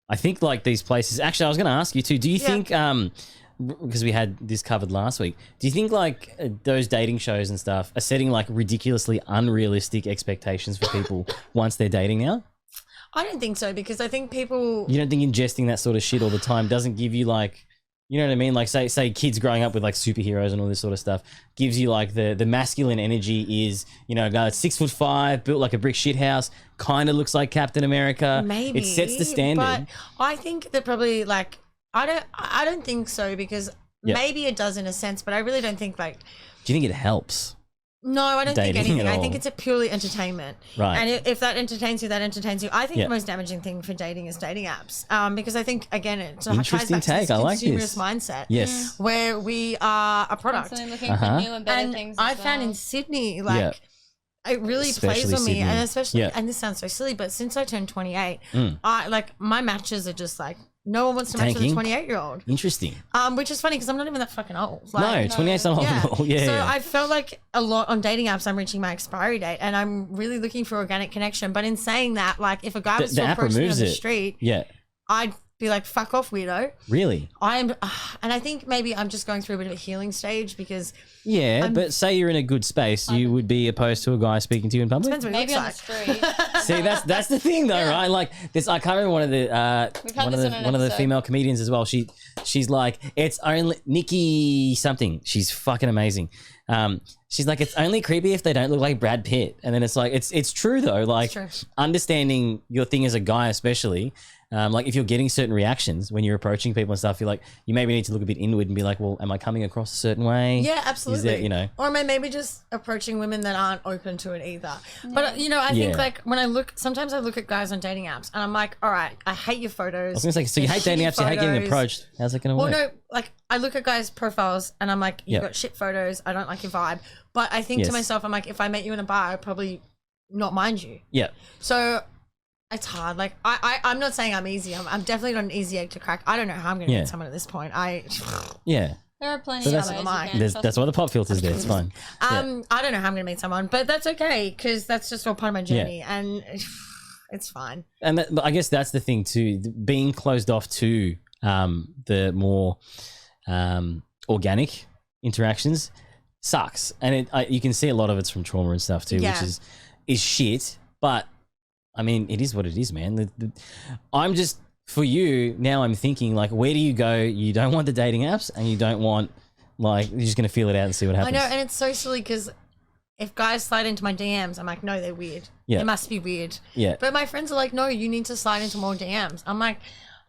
I think like these places. Actually, I was going to ask you too. Do you think, because we had this covered last week, do you think like those dating shows and stuff are setting like ridiculously unrealistic expectations for people once they're dating now? I don't think so, because I think people. You don't think ingesting that sort of shit all the time doesn't give you like, you know what I mean? Like say kids growing up with like superheroes and all this sort of stuff gives you like the masculine energy is, you know, a guy that's 6'5", built like a brick shit house, kind of looks like Captain America. Maybe it sets the standard. But I think that probably like I don't think so, because maybe it does in a sense, but I really don't think like. Do you think it helps? No, I don't think Dating anything. at I all. think it's a purely entertainment. Right. And if that entertains you, that entertains you. I think the most damaging thing for dating is dating apps. Because I think, again, it ties Interesting back to this take. I like consumerist this. mindset. Yes. Where we are a product. Constantly looking for new and better And things. I as found well. in Sydney, like, it really Especially plays on me. Sydney. And especially, Yeah. and this sounds so silly, but since I turned 28, I like my matches are just like, no one wants to match with a Tanking. 28-year-old. Interesting. Which is funny because I'm not even that fucking old. No, Like, 28's not horrible. Yeah. So I felt like a lot on dating apps, I'm reaching my expiry date, and I'm really looking for organic connection. But in saying that, like if a guy was the to app approach me on removes the it. street, Yeah. I'd be like, "Fuck off, weirdo." Really? And I think maybe I'm just going through a bit of a healing stage because Yeah, but say you're in a good space, you would be opposed to a guy speaking to you in public? depends what he Maybe on the looks like. street. See, that's the thing though, right? Like this, I can't remember one of the We've had this on an one of the episode. female comedians as well. She's like, it's only Nikki something. She's fucking amazing. She's like, it's only creepy if they don't look like Brad Pitt. And then it's like, it's true though. Like true. understanding your thing as a guy, especially. Like if you're getting certain reactions when you're approaching people and stuff, you're like, you maybe need to look a bit inward and be like, well, am I coming across a certain way? Yeah, absolutely. Is there, you know? Or am I maybe just approaching women that aren't open to it either? But you know, I think like when sometimes I look at guys on dating apps and I'm like, all right, I hate your photos. I was gonna say, so you They're hate dating shitty apps, you hate getting photos. approached. How's that gonna work? Well, no, like I look at guys' profiles and I'm like, you've Yep. got shit photos. I don't like your vibe. But I think to Yes. myself, I'm like, if I met you in a bar, I'd probably not mind you. Yeah. So it's hard. Like I'm not saying I'm easy. I'm definitely not an easy egg to crack. I don't know how I'm gonna Yeah. meet someone at this point. Yeah. There are plenty So of that's- ways you Mine. can There's, trust that's why the pop filter's there. It's fine. I don't know how I'm gonna meet someone, but that's okay because that's just all part of my journey, and it's fine. And but I guess that's the thing too. Being closed off to the more organic interactions sucks, and you can see a lot of it's from trauma and stuff too, Yeah. which is shit. But I mean, it is what it is, man. I'm just for you now. I'm thinking like, where do you go? You don't want the dating apps, and you don't want like you're just gonna feel it out and see what I happens. know, and it's so silly because if guys slide into my DMs, I'm like, no, they're weird. Yeah. It must be weird. Yeah. But my friends are like, no, you need to slide into more DMs. I'm like,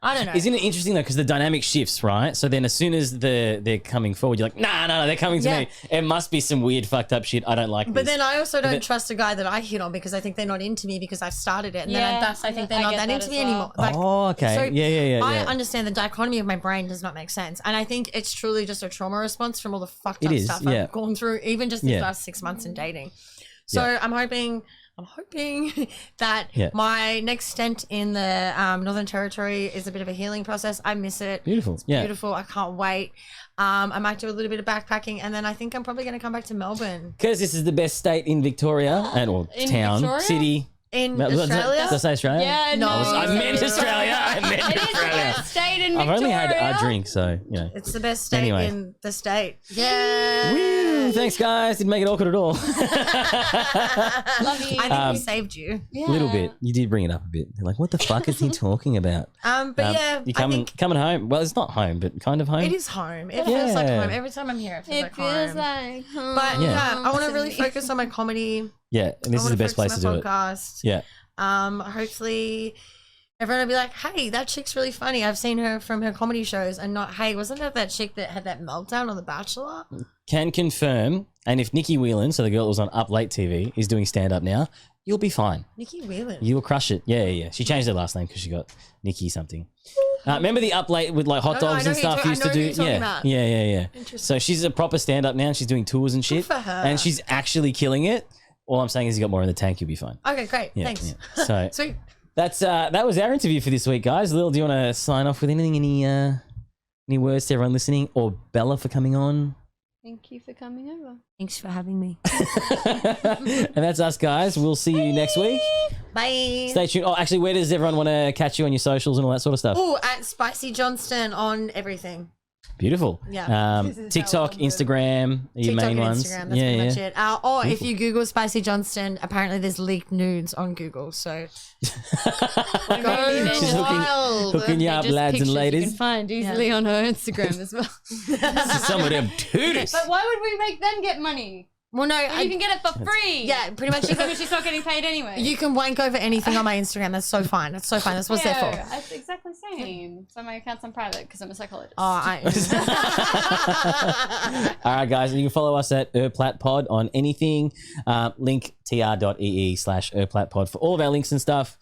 I don't know. Isn't it interesting though? Because the dynamic shifts, right? So then, as soon as they're coming forward, you're like, no, they're coming to Yeah. me. It must be some weird, fucked up shit. I don't like. But this. then I also don't then- trust a guy that I hit on because I think they're not into me because I've started it, and Yeah, then thus I think they're I not get that that into as me well. anymore. Like, Oh, okay. Yeah. I understand the dichotomy of my brain does not make sense, and I think it's truly just a trauma response from all the fucked up It is, stuff yeah. I've gone through, even just these Yeah. last 6 months in dating. So Yeah. I'm hoping that Yeah. my next stint in the Northern Territory is a bit of a healing process. I miss it. Beautiful. Yeah. Beautiful. I can't wait. I might do a little bit of backpacking, and then I think I'm probably going to come back to Melbourne. Because this is the best state in Victoria or In town, Victoria? city. In Did I Australia? say Australia? Yeah, No. I meant Australia. I meant It is the Australia. best state in I've Victoria. only had a drink, so you know. It's the best state Anyway. in the state. Yeah. Woo, thanks, guys. Didn't make it awkward at all. Love you. I think we saved you. Yeah. A little bit. You did bring it up a bit. They're like, what the fuck is he talking about? But yeah, you I think coming home. Well, it's not home, but kind of home. it is home. It feels like Yeah. home. Every time I'm here, it feels It like feels home. like home. But yeah, I want to really Listen focus on my comedy. Yeah, and this I is the wanna best place focus to on do my it. podcast. Yeah. Hopefully everyone will be like, hey, that chick's really funny. I've seen her from her comedy shows, and not, hey, wasn't that chick that had that meltdown on The Bachelor? Can confirm. And if Nikki Whelan, so the girl that was on Up Late TV, is doing stand up now, you'll be fine. Nikki Whelan. You will crush it. Yeah. She changed her last name because she got Nikki something. Remember the Up Late with like hot No, I dogs know and who you're stuff ta- used I to know who do? you're talking Yeah. about. Yeah. Interesting. So she's a proper stand up now and she's doing tours and shit. for her. And she's actually killing it. All I'm saying is you got more in the tank, you'll be fine. Okay, great. Yeah, Thanks. yeah. So Sweet. that's that was our interview for this week, guys. Lil, do you want to sign off with anything? Any words to everyone listening, or Bella for coming on? Thank you for coming over. Thanks for having me. And that's us, guys. We'll see you next week. Bye. Stay tuned. Oh, actually, where does everyone want to catch you on your socials and all that sort of stuff? Oh, at Spicy Johnston on everything. Beautiful. Yeah. TikTok, Instagram, are your TikTok main and ones. Instagram, that's pretty much it. Or if you Google Spicy Johnston, apparently there's leaked nudes on Google, so She's hooking you up, lads and You ladies. can find easily on her Instagram as well. Some of them tooties. But why would we make them get money? well, no, You can get it for free. yeah, pretty much. Because she's not getting paid anyway. You can wank over anything on my Instagram. That's so fine. That's so fine. That's what it's there for. It's exactly the same. So my account's on private because I'm a psychologist. Oh, All right, guys, and you can follow us at IrrPlatPod on anything. Link tr.ee/IrrPlatPod for all of our links and stuff.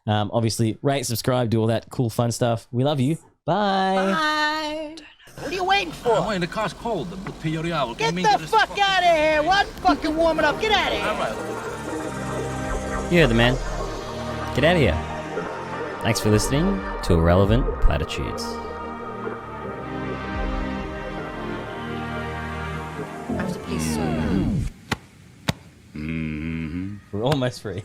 Obviously, rate, subscribe, do all that cool, fun stuff. We love you. Bye. Bye. What are you waiting for? I'm waiting. The car's cold. Get the fuck out of here. What? Fucking warm it up. Get out of here. All right. You heard the man. Get out of here. Thanks for listening to Irrelevant Platitudes. I have to pee so bad. We're almost free.